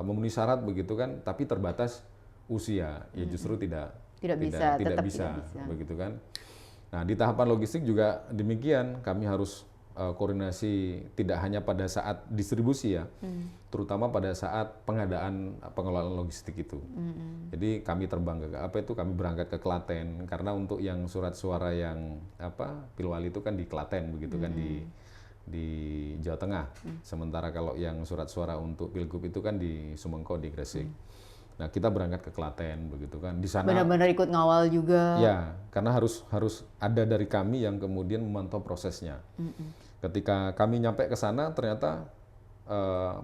memenuhi syarat, begitu kan, tapi terbatas usia, ya justru tidak bisa, begitu kan. Nah, di tahapan logistik juga demikian, kami harus koordinasi tidak hanya pada saat distribusi ya, terutama pada saat pengelolaan logistik itu. Jadi kami terbang kami berangkat ke Klaten karena untuk yang surat suara yang Pilwali itu kan di Klaten begitu kan, di Jawa Tengah. Sementara kalau yang surat suara untuk Pilgub itu kan di Sumengko, di Gresik. Nah, kita berangkat ke Klaten begitu kan. Di sana benar-benar ikut ngawal juga. Ya, karena harus ada dari kami yang kemudian memantau prosesnya. Ketika kami nyampe ke sana ternyata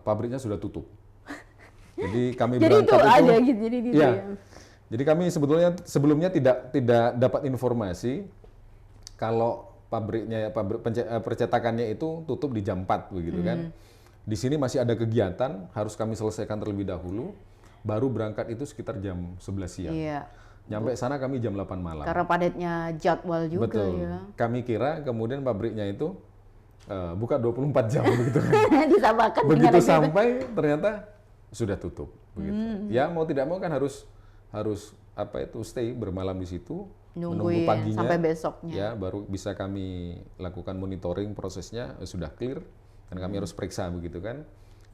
pabriknya sudah tutup. Jadi kami jadi berangkat itu ada gitu, ya. Jadi kami sebelumnya tidak dapat informasi kalau pabrik percetakannya itu tutup di jam 4 begitu kan. Di sini masih ada kegiatan, harus kami selesaikan terlebih dahulu. Baru berangkat itu sekitar jam 11 siang. Iya. Nyampe sana kami jam 8 malam. Karena padatnya jadwal juga. Betul. Ya. Kami kira kemudian pabriknya itu buka 24 jam begitu. Disamakan begitu sampai ternyata sudah tutup begitu. Ya mau tidak mau kan harus stay bermalam di situ, menunggu paginya sampai besoknya. Ya, baru bisa kami lakukan monitoring prosesnya sudah clear dan kami harus periksa begitu kan.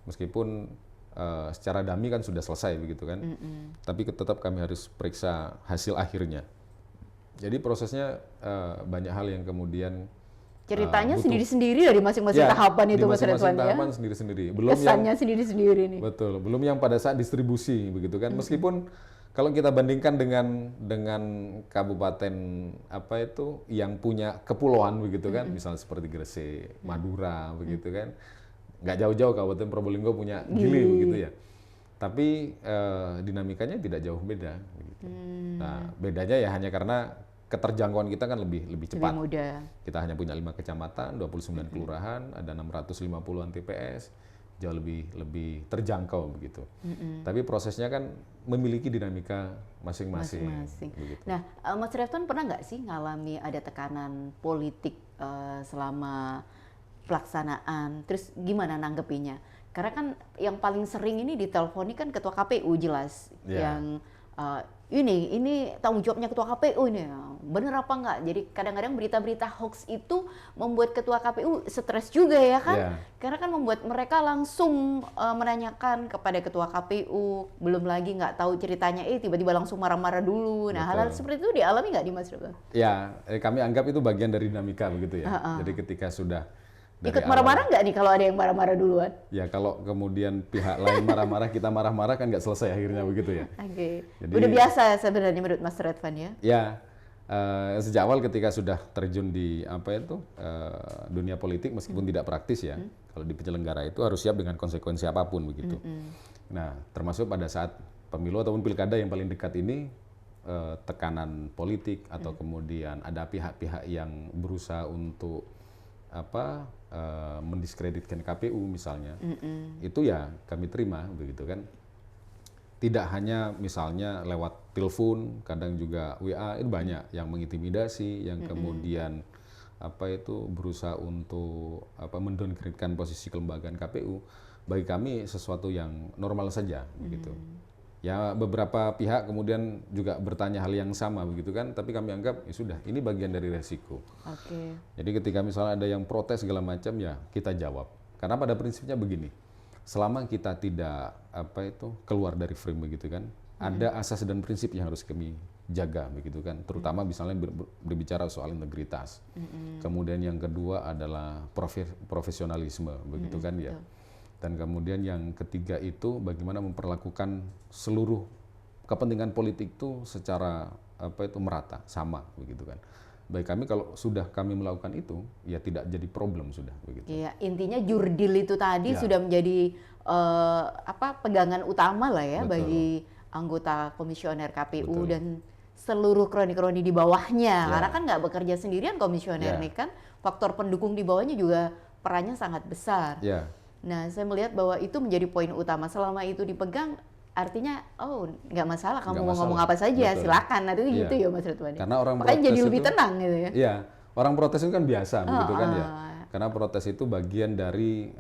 Meskipun secara dummy kan sudah selesai begitu kan. Tapi tetap kami harus periksa hasil akhirnya. Jadi prosesnya banyak hal yang kemudian ceritanya sendiri-sendiri dari masing-masing tahapan itu, Mas Redwan ya. Masing-masing tahapan sendiri-sendiri. Belum kesannya sendiri-sendiri nih. Betul, belum yang pada saat distribusi begitu kan. Meskipun kalau kita bandingkan dengan kabupaten yang punya kepulauan begitu kan, misalnya seperti Gresik, Madura begitu kan. Nggak jauh-jauh Kabupaten Probolinggo punya Gili begitu ya. Tapi dinamikanya tidak jauh beda gitu. Nah, bedanya ya hanya karena keterjangkauan kita kan lebih cepat. Lebih mudah. Kita hanya punya 5 kecamatan, 29 kelurahan, ada 650-an TPS, jauh lebih terjangkau begitu. Tapi prosesnya kan memiliki dinamika masing-masing. Begitu. Nah, Mas Redwan pernah nggak sih ngalami ada tekanan politik selama pelaksanaan? Terus gimana nanggepinnya? Karena kan yang paling sering ini diteleponi kan Ketua KPU jelas, yang ini tanggung jawabnya Ketua KPU ini, bener apa enggak? Jadi kadang-kadang berita-berita hoax itu membuat Ketua KPU stres juga ya kan? Karena kan membuat mereka langsung menanyakan kepada Ketua KPU, belum lagi nggak tahu ceritanya, tiba-tiba langsung marah-marah dulu. Nah, hal-hal seperti itu dialami nggak di Mas Redwan? Ya, kami anggap itu bagian dari dinamika begitu ya. Jadi ketika sudah ikut marah-marah nggak nih kalau ada yang marah-marah duluan? Ya kalau kemudian pihak lain marah-marah, kita marah-marah kan nggak selesai akhirnya begitu ya. Oke. Udah biasa sebenarnya menurut Mas Redwan ya? Ya, sejak awal ketika sudah terjun di dunia politik meskipun tidak praktis ya. Kalau di penyelenggara itu harus siap dengan konsekuensi apapun begitu. Nah, termasuk pada saat pemilu ataupun pilkada yang paling dekat ini, tekanan politik atau kemudian ada pihak-pihak yang berusaha untuk mendiskreditkan KPU misalnya, itu ya kami terima begitu kan. Tidak hanya misalnya lewat telepon, kadang juga WA, itu banyak yang mengintimidasi, yang kemudian apa itu berusaha untuk mendowngrade-kan posisi kelembagaan KPU, bagi kami sesuatu yang normal saja begitu. Ya beberapa pihak kemudian juga bertanya hal yang sama begitu kan, tapi kami anggap ya sudah, ini bagian dari resiko. Oke. Jadi ketika misalnya ada yang protes segala macam, ya kita jawab. Karena pada prinsipnya begini, selama kita tidak keluar dari frame begitu kan, ada asas dan prinsip yang harus kami jaga begitu kan, terutama misalnya berbicara soal integritas. Kemudian yang kedua adalah profesionalisme begitu kan ya. Dan kemudian yang ketiga itu bagaimana memperlakukan seluruh kepentingan politik itu secara merata, sama begitu kan. Baik kami kalau sudah kami melakukan itu, ya tidak jadi problem sudah begitu. Iya, intinya jurdil itu tadi Ya. sudah menjadi pegangan utama lah ya Betul. bagi anggota komisioner KPU Betul. dan seluruh kroni-kroni di bawahnya. Ya. Karena kan nggak bekerja sendirian komisioner Ya. nih kan, faktor pendukung di bawahnya juga perannya sangat besar. Ya. Nah, saya melihat bahwa itu menjadi poin utama. Selama itu dipegang, artinya nggak masalah kamu Nggak mau ngomong masalah. apa saja, Betul. silakan. Nah, itu Iya. gitu ya Mas Ridwan. Karena orang makanya jadi protes lebih itu- tenang gitu ya. Iya, orang protes itu kan biasa begitu kan ya. ah. Karena protes itu bagian dari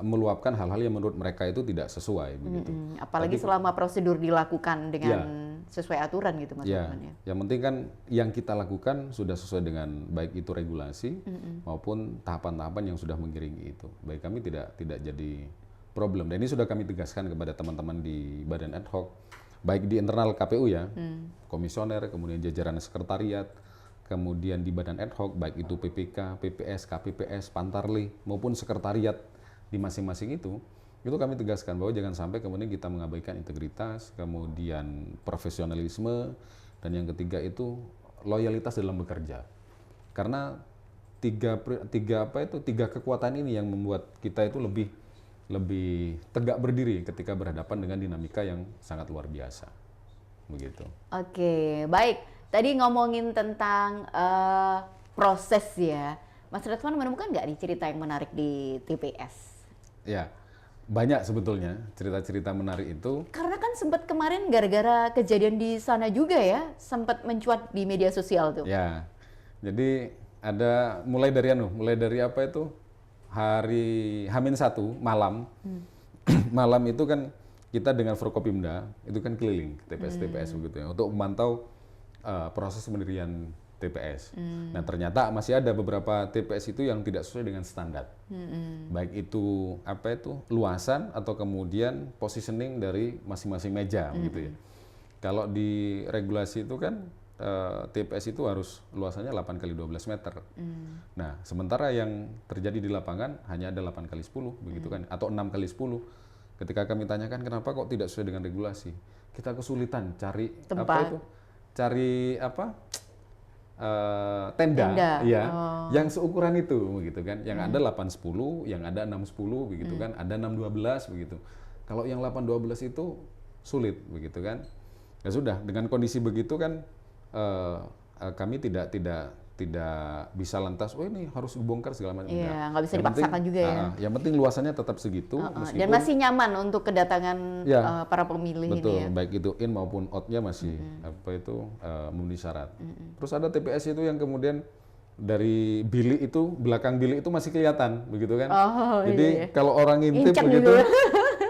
meluapkan hal-hal yang menurut mereka itu tidak sesuai begitu. Apalagi selama prosedur dilakukan dengan sesuai aturan gitu Mas Ya, Ridwan ya. yang penting kan yang kita lakukan sudah sesuai dengan baik itu regulasi maupun tahapan-tahapan yang sudah mengiringi itu. Baik kami tidak jadi problem. Dan ini sudah kami tegaskan kepada teman-teman di Badan Ad Hoc, baik di internal KPU ya, komisioner, kemudian jajaran sekretariat, kemudian di Badan Ad Hoc, baik itu PPK, PPS, KPPS, Pantarli, maupun sekretariat di masing-masing itu kami tegaskan bahwa jangan sampai kemudian kita mengabaikan integritas, kemudian profesionalisme, dan yang ketiga itu loyalitas dalam bekerja. Karena tiga kekuatan ini yang membuat kita itu lebih tegak berdiri ketika berhadapan dengan dinamika yang sangat luar biasa. Begitu. Oke, baik. Tadi ngomongin tentang proses ya. Mas Ridwan menemukan nggak nih cerita yang menarik di TPS? Ya, banyak sebetulnya cerita-cerita menarik itu. Karena kan sempat kemarin gara-gara kejadian di sana juga ya, sempat mencuat di media sosial tuh. Ya, jadi ada mulai dari apa itu, hari H-1 malam. Malam itu kan kita dengan Forkopimda itu kan keliling TPS-TPS begitu ya, untuk memantau proses pendirian TPS. Nah ternyata masih ada beberapa TPS itu yang tidak sesuai dengan standar. Baik itu luasan atau kemudian positioning dari masing-masing meja begitu ya. Kalau di regulasi itu kan TPS itu harus luasannya 8 kali 12 meter. Nah, sementara yang terjadi di lapangan hanya ada 8 kali 10 begitu kan, atau 6 kali 10. Ketika kami tanyakan kenapa kok tidak sesuai dengan regulasi, kita kesulitan cari Tempat. tenda. Ya, yang seukuran itu begitu kan, yang ada 8-10, yang ada 6-10 begitu kan, ada 6-12 begitu. Kalau yang 8-12 itu sulit begitu kan. Ya sudah, dengan kondisi begitu kan kami tidak bisa lantas, oh ini harus dibongkar segala macam. Iya, nggak bisa dipaksakan juga ya. Yang penting luasannya tetap segitu. Dan masih nyaman untuk kedatangan para pemilih betul, ini ya. baik itu in maupun out-nya masih memenuhi syarat. Terus ada TPS itu yang kemudian dari bilik itu, belakang bilik itu masih kelihatan begitu kan. Jadi kalau orang ngintip Incak begitu, gitu.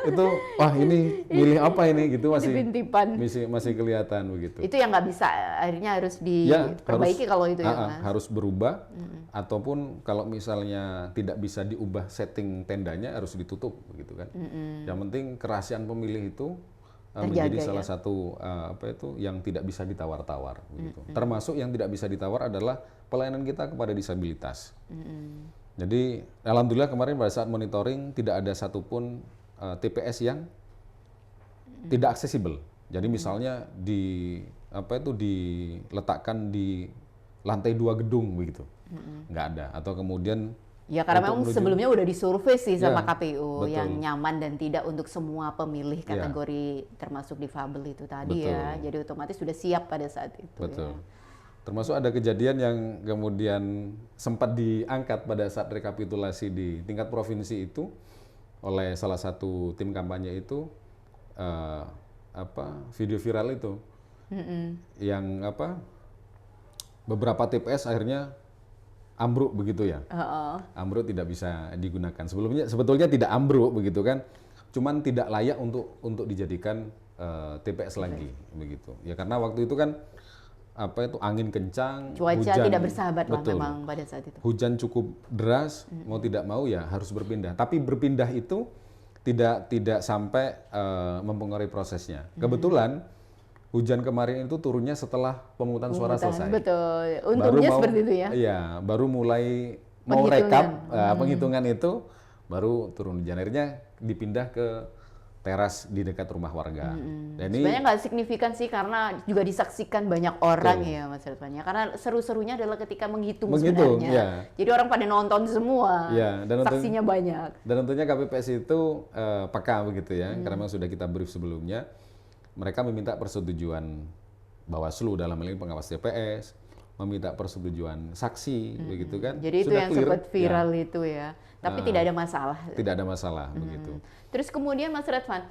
itu wah ini milih apa ini gitu Dipintipan. masih kelihatan begitu. Itu yang nggak bisa, akhirnya harus diperbaiki kalau itu ya Mas. Harus berubah, ataupun kalau misalnya tidak bisa diubah setting tendanya harus ditutup begitu kan. Yang penting kerahasiaan pemilih itu menjadi salah satu yang tidak bisa ditawar-tawar begitu. Termasuk yang tidak bisa ditawar adalah pelayanan kita kepada disabilitas. Jadi alhamdulillah kemarin pada saat monitoring tidak ada satupun TPS yang tidak aksesibel. Jadi misalnya diletakkan di lantai 2 gedung begitu, nggak ada. Atau kemudian ya karena memang sebelumnya udah disurvei sih sama KPU betul. yang nyaman dan tidak untuk semua pemilih kategori termasuk difabel itu tadi ya. Jadi otomatis sudah siap pada saat itu. Betul. Ya. Termasuk ada kejadian yang kemudian sempat diangkat pada saat rekapitulasi di tingkat provinsi itu oleh salah satu tim kampanye itu video viral itu yang beberapa TPS akhirnya ambruk begitu ya. Heeh. Ambruk tidak bisa digunakan. Sebetulnya tidak ambruk begitu kan, cuman tidak layak untuk dijadikan TPS lagi begitu. Ya karena waktu itu kan apa itu angin kencang, Cuaca hujan, tidak bersahabat lah betul. memang pada saat itu. Hujan cukup deras, mau tidak mau ya harus berpindah. Tapi berpindah itu tidak sampai mempengaruhi prosesnya. Kebetulan hujan kemarin itu turunnya setelah pemungutan suara selesai. Betul. Untungnya seperti itu ya. Iya, baru mulai mau rekap penghitungan itu baru turun hujan. Akhirnya dipindah ke teras di dekat rumah warga. Dan ini Sebenarnya nggak signifikan sih karena juga disaksikan banyak orang ya Mas Ridwan ya. Karena seru-serunya adalah ketika menghitung sebenarnya. ya. Jadi orang pada nonton semua. Ya, dan Saksinya banyak. Dan tentunya KPPS itu peka begitu ya, karena memang sudah kita brief sebelumnya. Mereka meminta persetujuan Bawaslu dalam hal ini pengawas TPS, meminta persetujuan saksi, begitu kan? Jadi itu Sudah yang clear, sempat ya. viral itu ya. Tapi tidak ada masalah. Tidak ada masalah begitu. Terus kemudian Mas Redvan,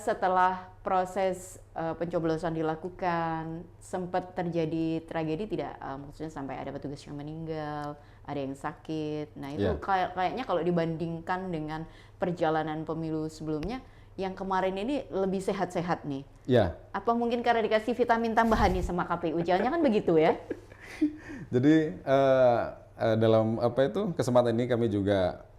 setelah proses pencoblosan dilakukan, sempat terjadi tragedi tidak? Maksudnya sampai ada petugas yang meninggal, ada yang sakit. Nah itu kayaknya kalau dibandingkan dengan perjalanan pemilu sebelumnya, yang kemarin ini lebih sehat-sehat nih. Ya. Apa mungkin karena dikasih vitamin tambahan nih sama KPU? Jangan kan begitu ya? Jadi dalam kesempatan ini kami juga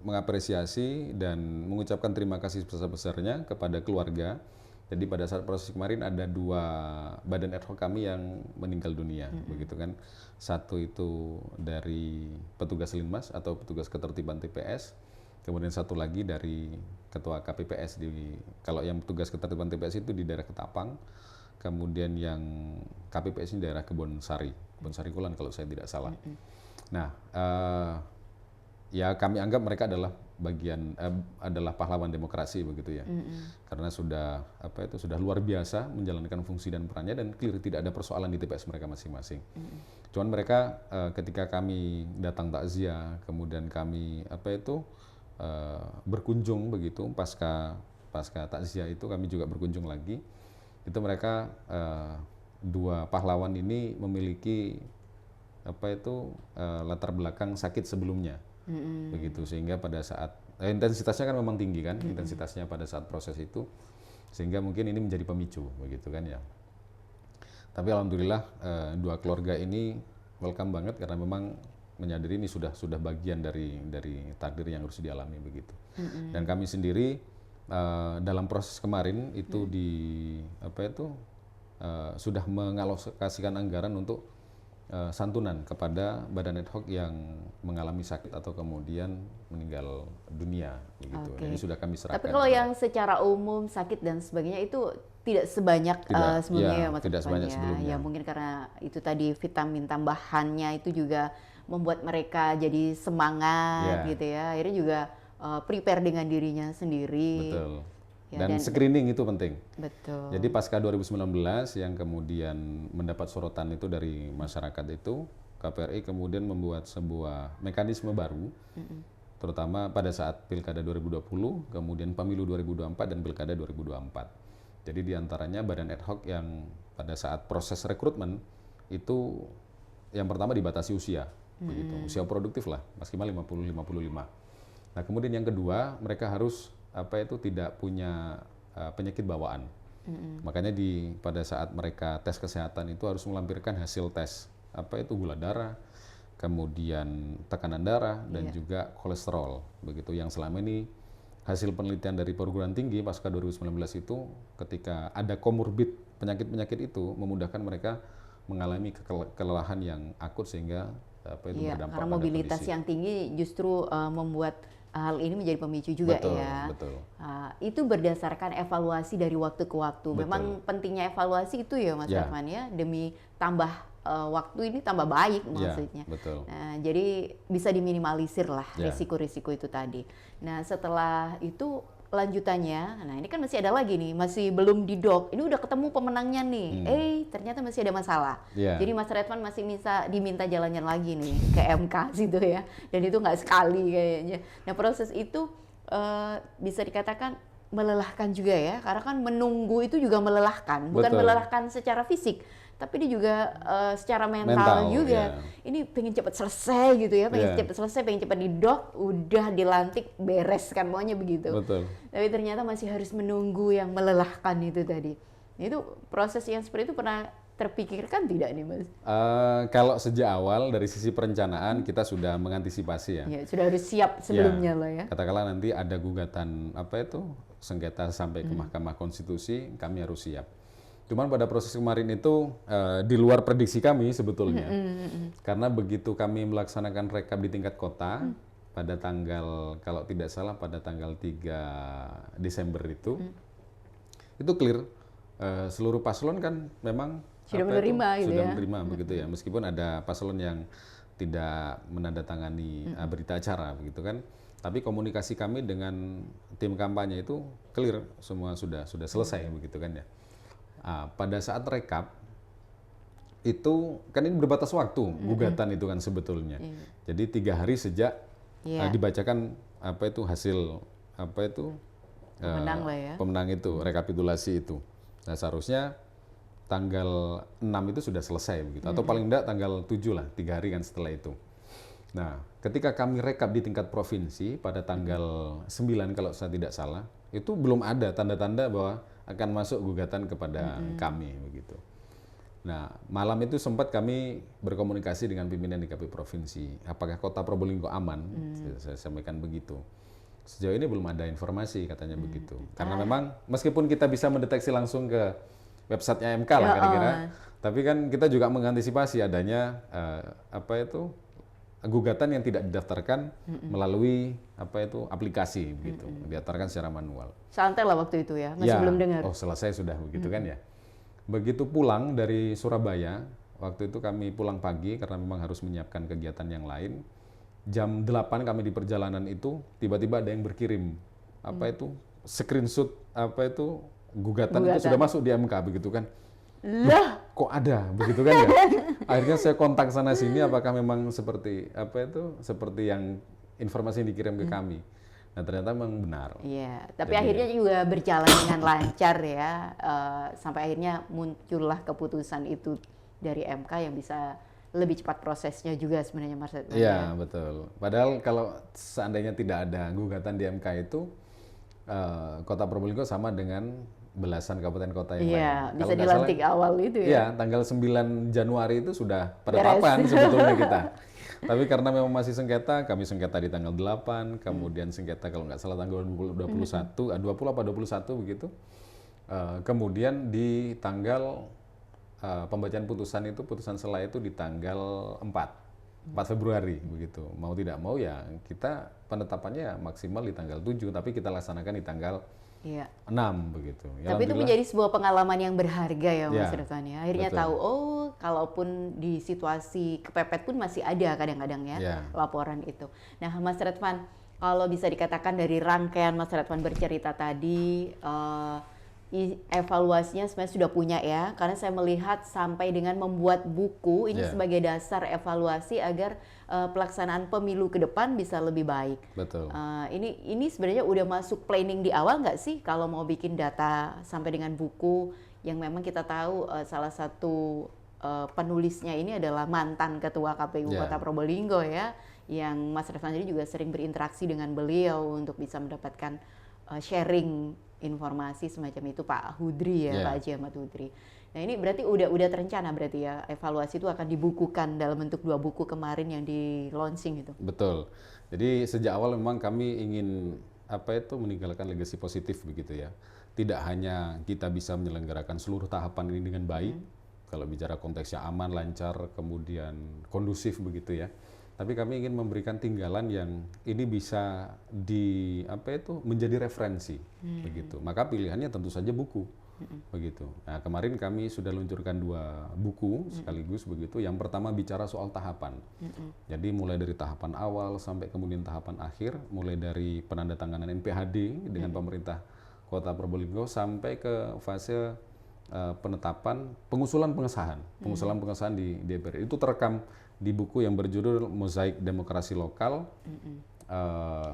mengapresiasi dan mengucapkan terima kasih sebesar-besarnya kepada keluarga. Jadi pada saat proses kemarin ada 2 badan ad hoc kami yang meninggal dunia, begitu kan. Satu itu dari petugas Linmas atau petugas ketertiban TPS, kemudian satu lagi dari ketua KPPS kalau yang petugas ketertiban TPS itu di daerah Ketapang, kemudian yang KPPS ini daerah Kebon Sari Kulon kalau saya tidak salah. Nah, ya kami anggap mereka adalah adalah pahlawan demokrasi begitu ya, karena sudah luar biasa menjalankan fungsi dan perannya dan clear tidak ada persoalan di TPS mereka masing-masing. Cuman mereka ketika kami datang takziah, kemudian kami berkunjung begitu pasca takziah itu kami juga berkunjung lagi. Itu mereka 2 pahlawan ini memiliki latar belakang sakit sebelumnya. Begitu sehingga pada saat intensitasnya kan memang tinggi kan, intensitasnya pada saat proses itu sehingga mungkin ini menjadi pemicu begitu kan ya. Tapi alhamdulillah 2 keluarga ini welcome banget karena memang menyadari ini sudah bagian dari takdir yang harus dialami begitu. Dan kami sendiri dalam proses kemarin itu sudah mengalokasikan anggaran untuk santunan kepada badan ad hoc yang mengalami sakit atau kemudian meninggal dunia begitu. Ini sudah kami serahkan. Tapi kalau yang secara umum sakit dan sebagainya itu tidak sebanyak sebelumnya ya Mas tidak sebanyak sebelumnya. Ya mungkin karena itu tadi vitamin tambahannya itu juga membuat mereka jadi semangat gitu ya. Akhirnya juga prepare dengan dirinya sendiri. Betul. Dan screening itu penting. Betul. Jadi pasca 2019 yang kemudian mendapat sorotan itu dari masyarakat itu, KPRI kemudian membuat sebuah mekanisme baru, terutama pada saat Pilkada 2020, kemudian Pemilu 2024 dan Pilkada 2024. Jadi diantaranya badan ad hoc yang pada saat proses rekrutmen itu yang pertama dibatasi usia, begitu, usia produktif lah, maksimal 50-55. Nah kemudian yang kedua mereka harus tidak punya penyakit bawaan. Makanya pada saat mereka tes kesehatan itu harus melampirkan hasil tes gula darah, kemudian tekanan darah dan juga kolesterol, begitu yang selama ini hasil penelitian dari perguruan tinggi pasca 2019 itu ketika ada komorbid penyakit-penyakit itu memudahkan mereka mengalami kelelahan yang akut sehingga berdampak karena pada mobilitas kondisi. yang tinggi justru membuat hal ini menjadi pemicu juga ya. Betul. Itu berdasarkan evaluasi dari waktu ke waktu. Betul. Memang pentingnya evaluasi itu ya Mas Rahman ya, demi tambah waktu ini tambah baik maksudnya. Betul. Nah, jadi bisa diminimalisir lah risiko-risiko itu tadi. Nah setelah itu lanjutannya, nah ini kan masih ada lagi nih, masih belum didok. Ini udah ketemu pemenangnya nih, ternyata masih ada masalah. Jadi Mas Redvan masih diminta jalannya lagi nih ke MK situ ya, dan itu nggak sekali kayaknya. Nah proses itu bisa dikatakan melelahkan juga ya, karena kan menunggu itu juga melelahkan, bukan melelahkan secara fisik, tapi dia juga secara mental Mental, juga. ya. Ini pengen cepat selesai gitu ya, pengen Iya. cepat selesai, pengen cepat didok, udah dilantik, beres kan maunya begitu. Betul. Tapi ternyata masih harus menunggu yang melelahkan itu tadi. Itu proses yang seperti itu pernah terpikirkan tidak nih Mas? Kalau sejak awal dari sisi perencanaan kita sudah mengantisipasi ya. Ya, sudah harus siap sebelumnya lah ya. Katakanlah nanti ada gugatan sengketa sampai ke Mahkamah Konstitusi, kami harus siap. Cuman pada proses kemarin itu di luar prediksi kami sebetulnya. Karena begitu kami melaksanakan rekap di tingkat kota pada tanggal, kalau tidak salah pada tanggal 3 Desember itu clear. Seluruh paslon kan memang Sudah menerima gitu sudah ya. menerima begitu ya. Meskipun ada paslon yang tidak menandatangani berita acara begitu kan. Tapi komunikasi kami dengan tim kampanye itu clear, semua sudah selesai begitu kan ya. Pada saat rekap itu kan ini berbatas waktu gugatan itu kan sebetulnya. Jadi 3 hari sejak dibacakan hasil Pemenang lah ya. pemenang itu, rekapitulasi itu. Nah seharusnya tanggal 6 itu sudah selesai begitu, atau paling enggak tanggal 7 lah, 3 hari kan setelah itu. Nah, ketika kami rekap di tingkat provinsi pada tanggal 9 kalau saya tidak salah, itu belum ada tanda-tanda bahwa akan masuk gugatan kepada kami begitu. Nah, malam itu sempat kami berkomunikasi dengan pimpinan DKP provinsi, apakah Kota Probolinggo aman? Saya sampaikan begitu. Sejauh ini belum ada informasi katanya begitu. Karena memang meskipun kita bisa mendeteksi langsung ke websitenya MK lah kira-kira, tapi kan kita juga mengantisipasi adanya gugatan yang tidak didaftarkan melalui aplikasi begitu, didaftarkan secara manual. Santai lah waktu itu ya, masih belum dengar. Oh selesai sudah begitu kan ya. Begitu pulang dari Surabaya, waktu itu kami pulang pagi karena memang harus menyiapkan kegiatan yang lain. Jam 8 kami di perjalanan itu tiba-tiba ada yang berkirim screenshot gugatan itu sudah masuk di MK begitu kan. Lah, Kok ada begitu kan ya. Akhirnya saya kontak sana sini apakah memang seperti seperti yang informasi yang dikirim ke kami. Nah ternyata memang benar. iya. Tapi akhirnya juga berjalan dengan lancar ya, sampai akhirnya muncullah keputusan itu dari MK yang bisa lebih cepat prosesnya juga sebenarnya Mas Retman. Iya betul. Padahal kalau seandainya tidak ada gugatan di MK itu, Kota Probolinggo sama dengan belasan kabupaten kota yang lain. Iya, bisa Kalau nggak dilantik salah, awal itu ya. Iya, tanggal 9 Januari itu sudah penetapan sebetulnya kita. Tapi karena memang masih sengketa, kami sengketa di tanggal 8, kemudian sengketa kalau nggak salah tanggal 21, 20 apa 21 begitu. Kemudian di tanggal pembacaan putusan selai itu di tanggal 4 Februari begitu. Mau tidak mau ya kita penetapannya maksimal di tanggal 7, tapi kita laksanakan di tanggal 6 begitu. Ya, tapi itu menjadi sebuah pengalaman yang berharga ya Mas Retman ya. Akhirnya betul. tahu, kalaupun di situasi kepepet pun masih ada kadang-kadang ya laporan itu. Nah Mas Retman, kalau bisa dikatakan dari rangkaian Mas Retman bercerita tadi, evaluasinya sebenarnya sudah punya ya, karena saya melihat sampai dengan membuat buku ini sebagai dasar evaluasi agar pelaksanaan pemilu ke depan bisa lebih baik. Betul. Ini sebenarnya udah masuk planning di awal nggak sih kalau mau bikin data sampai dengan buku yang memang kita tahu salah satu penulisnya ini adalah mantan Ketua KPU Kota Probolinggo ya, yang Mas Retman juga sering berinteraksi dengan beliau untuk bisa mendapatkan sharing informasi semacam itu Pak Hudri ya, Pak Haji Ahmad Hudri. Nah ini berarti udah terencana berarti ya, evaluasi itu akan dibukukan dalam bentuk 2 buku kemarin yang di launching itu. Betul. Jadi sejak awal memang kami ingin meninggalkan legasi positif begitu ya. Tidak hanya kita bisa menyelenggarakan seluruh tahapan ini dengan baik, kalau bicara konteksnya aman, lancar, kemudian kondusif begitu ya. Tapi kami ingin memberikan tinggalan yang ini bisa menjadi referensi begitu. Maka pilihannya tentu saja buku begitu. Nah, kemarin kami sudah luncurkan 2 buku sekaligus begitu. Yang pertama bicara soal tahapan. Jadi mulai dari tahapan awal sampai kemudian tahapan akhir, mulai dari penandatanganan NPHD dengan pemerintah Kota Probolinggo sampai ke fase penetapan pengusulan pengesahan di DPR. Itu terekam di buku yang berjudul Mozaik Demokrasi Lokal.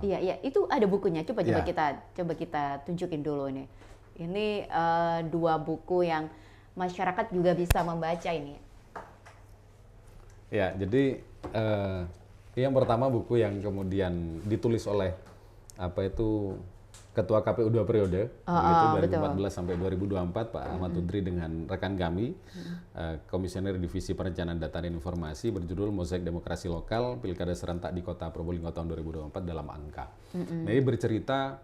Iya, itu ada bukunya. Coba kita tunjukin dulu nih. Ini 2 buku yang masyarakat juga bisa membaca ini? Ya, jadi yang pertama buku yang kemudian ditulis oleh Ketua KPU 2 periode, begitu, 2014 sampai 2024, Pak Ahmad Tudri dengan rekan kami, Komisioner Divisi Perencanaan Data dan Informasi, berjudul Mozaik Demokrasi Lokal Pilkada Serentak di Kota Probolinggo tahun 2024 dalam angka. Nah, ini bercerita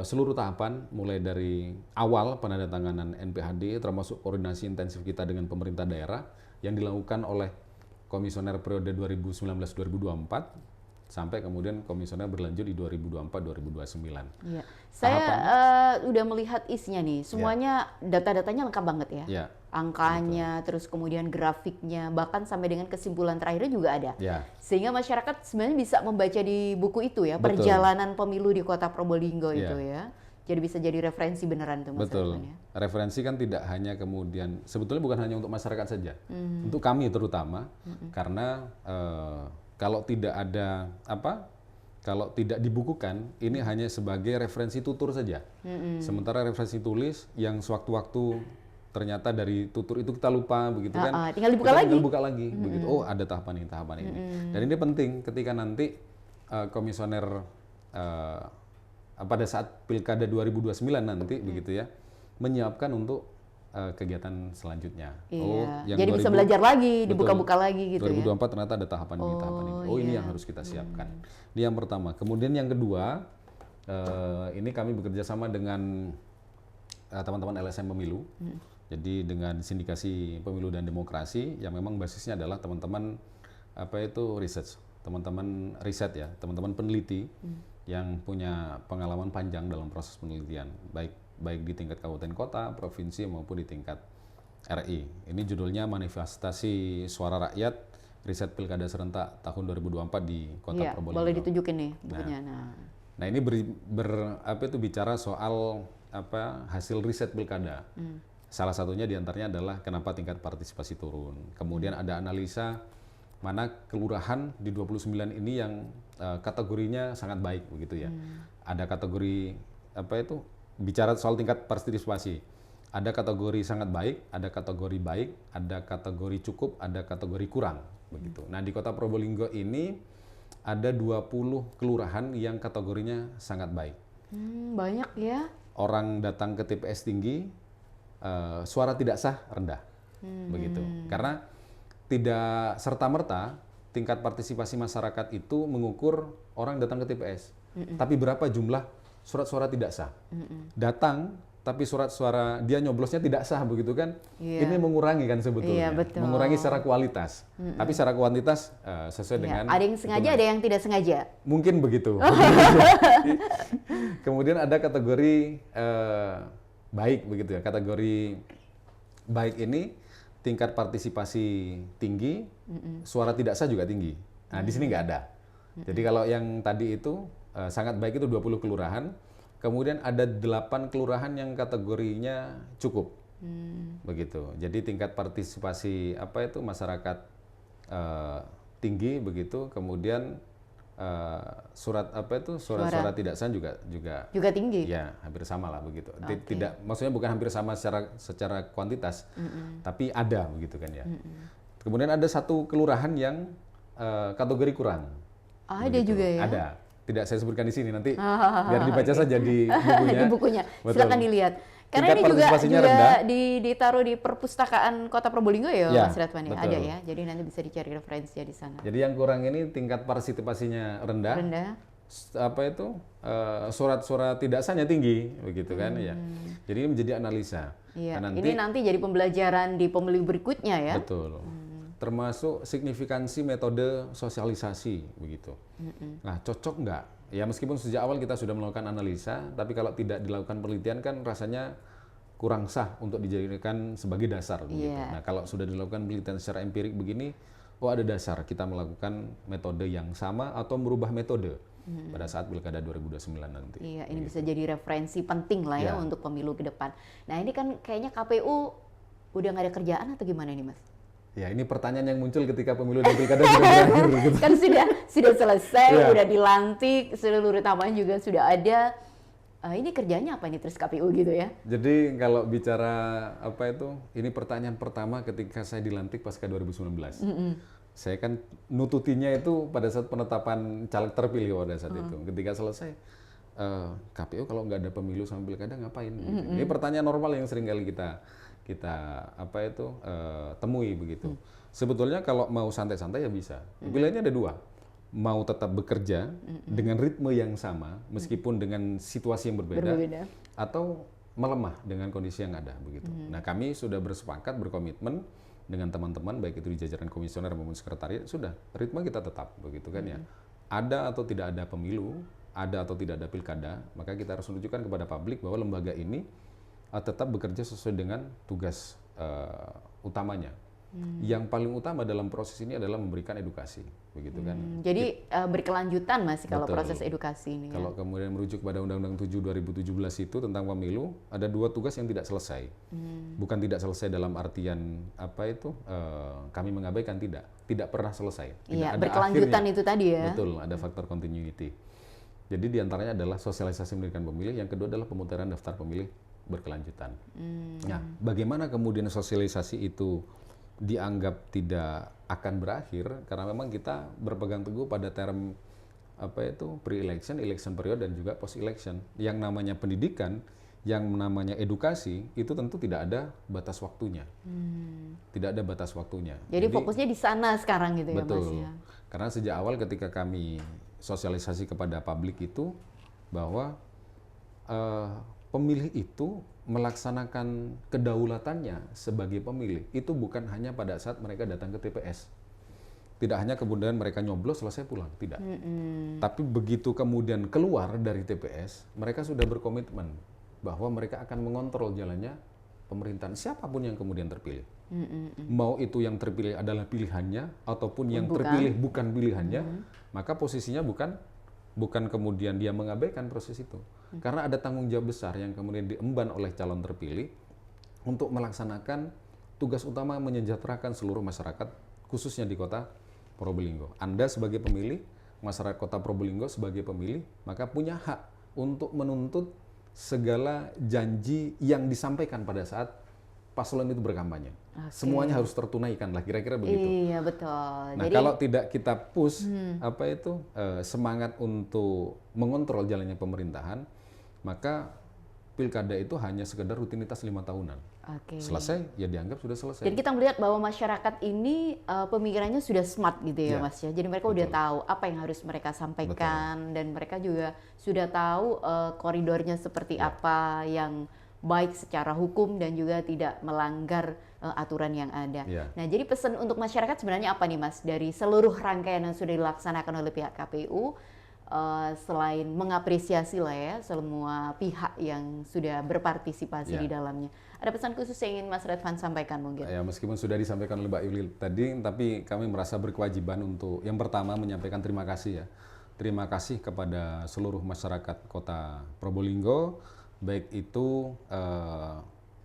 seluruh tahapan mulai dari awal penandatanganan NPHD, termasuk koordinasi intensif kita dengan pemerintah daerah yang dilakukan oleh Komisioner periode 2019-2024 sampai kemudian komisioner berlanjut di 2024-2029. Iya. Saya udah melihat isinya nih, semuanya data-datanya lengkap banget ya. Ya. Angkanya, terus kemudian grafiknya, bahkan sampai dengan kesimpulan terakhirnya juga ada. Ya. Sehingga masyarakat sebenarnya bisa membaca di buku itu ya, Betul. perjalanan pemilu di Kota Probolinggo Ya. itu ya. Jadi bisa jadi referensi beneran tuh Mas Betul. Arfan ya. Referensi kan tidak hanya kemudian, sebetulnya bukan hanya untuk masyarakat saja, untuk kami terutama, karena kalau tidak ada kalau tidak dibukukan, ini hanya sebagai referensi tutur saja. Sementara referensi tulis yang sewaktu-waktu ternyata dari tutur itu kita lupa, begitu kan? Tinggal dibuka kita lagi. Tinggal buka lagi, begitu. Oh, ada tahapan ini. Dan ini penting ketika nanti komisioner pada saat Pilkada 2029 nanti, begitu ya, menyiapkan untuk kegiatan selanjutnya. Iya. Oh, yang Jadi bisa belajar lagi, Betul. dibuka-buka lagi gitu 2024 ternyata ada tahapan ini, tahapan ini. Oh, ini yang harus kita siapkan. Ini yang pertama. Kemudian yang kedua, ini kami bekerja sama dengan teman-teman LSM Pemilu. Jadi dengan Sindikasi Pemilu dan Demokrasi yang memang basisnya adalah teman-teman research, teman-teman riset ya, teman-teman peneliti yang punya pengalaman panjang dalam proses penelitian, baik di tingkat kabupaten kota, provinsi maupun di tingkat RI. Ini judulnya Manifestasi Suara Rakyat Riset Pilkada Serentak tahun 2024 di Kota Probolinggo. Boleh ditunjukin nih bukunya. Nah, ini bicara soal hasil riset pilkada. Salah satunya diantaranya adalah kenapa tingkat partisipasi turun. Kemudian ada analisa mana kelurahan di 29 ini yang kategorinya sangat baik, begitu ya. Ada kategori bicara soal tingkat partisipasi. Ada kategori sangat baik, ada kategori baik, ada kategori cukup, ada kategori kurang, begitu. Nah, di Kota Probolinggo ini ada 20 kelurahan yang kategorinya sangat baik. Banyak ya. Orang datang ke TPS tinggi, suara tidak sah rendah, begitu. Karena tidak serta-merta tingkat partisipasi masyarakat itu mengukur orang datang ke TPS. Tapi berapa jumlah surat suara tidak sah. Datang, tapi surat suara dia nyoblosnya tidak sah, begitu kan? Ini mengurangi kan sebetulnya. Betul. Mengurangi secara kualitas. Tapi secara kuantitas sesuai dengan... Ada yang sengaja, ada yang tidak sengaja. Mungkin begitu. Kemudian ada kategori baik, begitu ya. Kategori baik ini tingkat partisipasi tinggi, suara tidak sah juga tinggi. Nah, di sini nggak ada. Jadi kalau yang tadi itu sangat baik itu 20 kelurahan, kemudian ada 8 kelurahan yang kategorinya cukup, begitu. Jadi tingkat partisipasi masyarakat tinggi, begitu. Kemudian suara tidak sah juga tinggi. Ya, hampir sama lah, begitu. Tidak, maksudnya bukan hampir sama secara kuantitas, tapi ada, begitu kan ya. Kemudian ada satu kelurahan yang kategori kurang. Ada juga ya. Ada. Tidak saya sebutkan di sini, nanti biar dibaca saja di bukunya. Di bukunya. Betul. Silakan dilihat. Karena Tingkat ini juga rendah. ditaruh di perpustakaan Kota Probolinggo ya, Ya, Mas Radwan ya. betul. Ada ya. Jadi nanti bisa dicari referensinya di sana. Jadi yang kurang ini tingkat partisipasinya rendah. Surat-surat tidak sahnya tinggi, begitu kan ya. Jadi ini menjadi analisa. Iya. Nah, Ini nanti jadi pembelajaran di pemilu berikutnya ya. Betul. Termasuk signifikansi metode sosialisasi, begitu. Nah, cocok nggak? Ya, meskipun sejak awal kita sudah melakukan analisa, tapi kalau tidak dilakukan penelitian kan rasanya kurang sah untuk dijadikan sebagai dasar, begitu. Nah, kalau sudah dilakukan penelitian secara empirik begini, ada dasar kita melakukan metode yang sama atau merubah metode pada saat Pilkada 2029 nanti. Iya, ini bisa jadi referensi penting lah ya untuk pemilu ke depan. Nah, ini kan kayaknya KPU udah nggak ada kerjaan atau gimana nih, Mas? Ya, ini pertanyaan yang muncul ketika pemilu dan pilkada sudah berakhir. Gitu. Kan sudah selesai, udah dilantik, seluruh tahapan juga sudah ada. ini kerjanya apa nih terus KPU gitu ya? Jadi kalau bicara apa itu, ini pertanyaan pertama ketika saya dilantik pasca 2019. Saya kan nututinya itu pada saat penetapan caleg terpilih pada saat itu. Ketika selesai, KPU kalau nggak ada pemilu sama pilkada ngapain? Gitu. Ini pertanyaan normal yang sering kali kita apa itu temui begitu. Sebetulnya kalau mau santai-santai ya bisa. Pilihannya ada dua. Mau tetap bekerja dengan ritme yang sama meskipun dengan situasi yang berbeda. Atau melemah dengan kondisi yang ada begitu. Nah, kami sudah bersepakat berkomitmen dengan teman-teman baik itu di jajaran komisioner maupun sekretariat, sudah ritme kita tetap begitu kan ya. Ada atau tidak ada pemilu, ada atau tidak ada pilkada, maka kita harus menunjukkan kepada publik bahwa lembaga ini tetap bekerja sesuai dengan tugas utamanya. Yang paling utama dalam proses ini adalah memberikan edukasi, begitu kan? Jadi berkelanjutan Mas kalau Betul. proses edukasi ini. Kalau kemudian merujuk pada Undang-Undang 7 2017 itu tentang pemilu, ada dua tugas yang tidak selesai. Bukan tidak selesai dalam artian apa itu kami mengabaikan, tidak pernah selesai. Iya, Tidak ada berkelanjutan akhirnya. itu tadi ya. Betul, ada faktor continuity. Jadi diantaranya adalah sosialisasi pendidikan pemilih, yang kedua adalah pemutaran daftar pemilih berkelanjutan. Nah, bagaimana kemudian sosialisasi itu dianggap tidak akan berakhir karena memang kita berpegang teguh pada term apa itu pre-election, election period dan juga post-election. Yang namanya pendidikan, yang namanya edukasi itu tentu tidak ada batas waktunya. Tidak ada batas waktunya. Jadi fokusnya di sana sekarang gitu betul, ya Mas ya. Karena sejak awal ketika kami sosialisasi kepada publik itu bahwa pemilih itu melaksanakan kedaulatannya sebagai pemilih itu bukan hanya pada saat mereka datang ke TPS. Tidak hanya kemudian mereka nyoblos selesai pulang, tidak. Tapi begitu kemudian keluar dari TPS, mereka sudah berkomitmen bahwa mereka akan mengontrol jalannya pemerintahan siapapun yang kemudian terpilih. Mau itu yang terpilih adalah pilihannya ataupun yang terpilih bukan pilihannya, maka posisinya bukan kemudian dia mengabaikan proses itu. Karena ada tanggung jawab besar yang kemudian diemban oleh calon terpilih untuk melaksanakan tugas utama menyejahterakan seluruh masyarakat, khususnya di kota Probolinggo. Anda sebagai pemilih, masyarakat kota Probolinggo sebagai pemilih, maka punya hak untuk menuntut segala janji yang disampaikan pada saat paslon itu berkampanye. Semuanya harus tertunaikan lah, kira-kira begitu. Iya, betul. Nah, kalau tidak kita push semangat untuk mengontrol jalannya pemerintahan, maka pilkada itu hanya sekedar rutinitas 5 tahunan. Selesai, ya dianggap sudah selesai. Jadi kita melihat bahwa masyarakat ini pemikirannya sudah smart gitu ya Mas ya. Jadi mereka udah tahu apa yang harus mereka sampaikan dan mereka juga sudah tahu koridornya seperti apa yang baik secara hukum dan juga tidak melanggar aturan yang ada. Nah, jadi pesan untuk masyarakat sebenarnya apa nih Mas dari seluruh rangkaian yang sudah dilaksanakan oleh pihak KPU? Selain mengapresiasi lah ya semua pihak yang sudah berpartisipasi di dalamnya. Ada pesan khusus yang ingin Mas Redvan sampaikan mungkin? Ya, meskipun sudah disampaikan oleh Mbak Yuli tadi, tapi kami merasa berkewajiban untuk yang pertama menyampaikan terima kasih ya. Terima kasih kepada seluruh masyarakat Kota Probolinggo, baik itu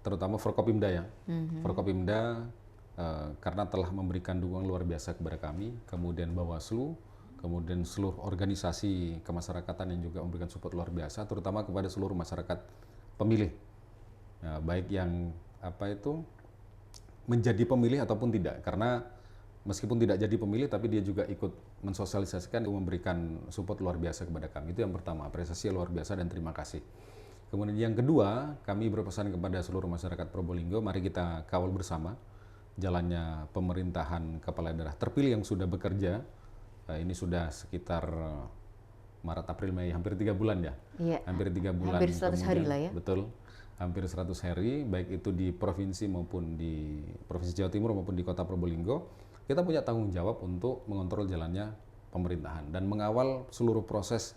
terutama Forkopimda ya. Forkopimda karena telah memberikan dukungan luar biasa kepada kami, kemudian Bawaslu, kemudian seluruh organisasi kemasyarakatan yang juga memberikan support luar biasa, terutama kepada seluruh masyarakat pemilih, ya, baik yang menjadi pemilih ataupun tidak, karena meskipun tidak jadi pemilih, tapi dia juga ikut mensosialisasikan, memberikan support luar biasa kepada kami. Itu yang pertama, apresiasi luar biasa dan terima kasih. Kemudian yang kedua, kami berpesan kepada seluruh masyarakat Probolinggo, mari kita kawal bersama jalannya pemerintahan kepala daerah terpilih yang sudah bekerja. Ini sudah sekitar Maret, April, Mei, hampir 3 bulan ya. Iya. Hampir 3 bulan. Hampir 100 hari lah ya. Betul. Hampir 100 hari, baik itu di provinsi maupun di Provinsi Jawa Timur maupun di Kota Probolinggo. Kita punya tanggung jawab untuk mengontrol jalannya pemerintahan dan mengawal seluruh proses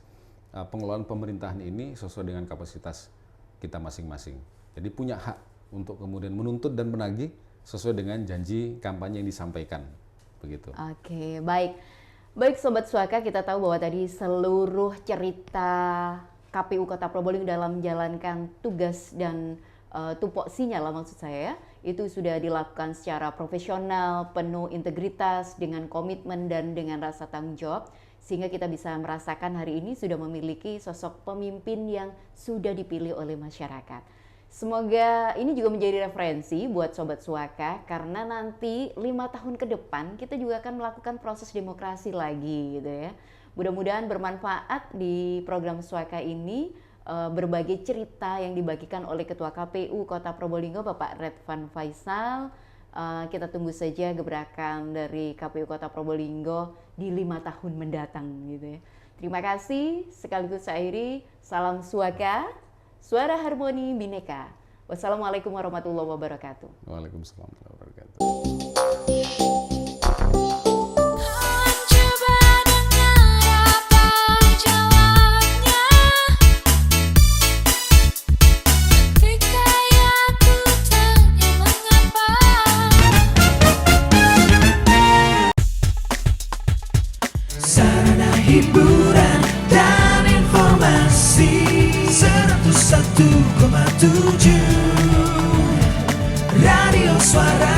pengelolaan pemerintahan ini sesuai dengan kapasitas kita masing-masing. Jadi punya hak untuk kemudian menuntut dan menagih sesuai dengan janji kampanye yang disampaikan. Begitu. Oke, baik. Baik Sobat Suaka, kita tahu bahwa tadi seluruh cerita KPU Kota Probolinggo dalam menjalankan tugas dan tupoksinya lah maksud saya, itu sudah dilakukan secara profesional, penuh integritas, dengan komitmen dan dengan rasa tanggung jawab. sehingga kita bisa merasakan hari ini sudah memiliki sosok pemimpin yang sudah dipilih oleh masyarakat. Semoga ini juga menjadi referensi buat Sobat Suaka, karena nanti 5 tahun ke depan kita juga akan melakukan proses demokrasi lagi gitu ya. Mudah-mudahan bermanfaat di program Suaka ini, berbagai cerita yang dibagikan oleh Ketua KPU Kota Probolinggo Bapak Redvan Faisal. Kita tunggu saja gebrakan dari KPU Kota Probolinggo di 5 tahun mendatang gitu ya. Terima kasih, sekaligus saya akhiri, salam Suaka, Suara Harmoni Bhinneka. Wassalamualaikum warahmatullahi wabarakatuh. Waalaikumsalam warahmatullahi wabarakatuh. Coba dengar apa jawabnya ketika aku tanya mengapa. Sarana hiburan dan informasi 101,7 Radio Suara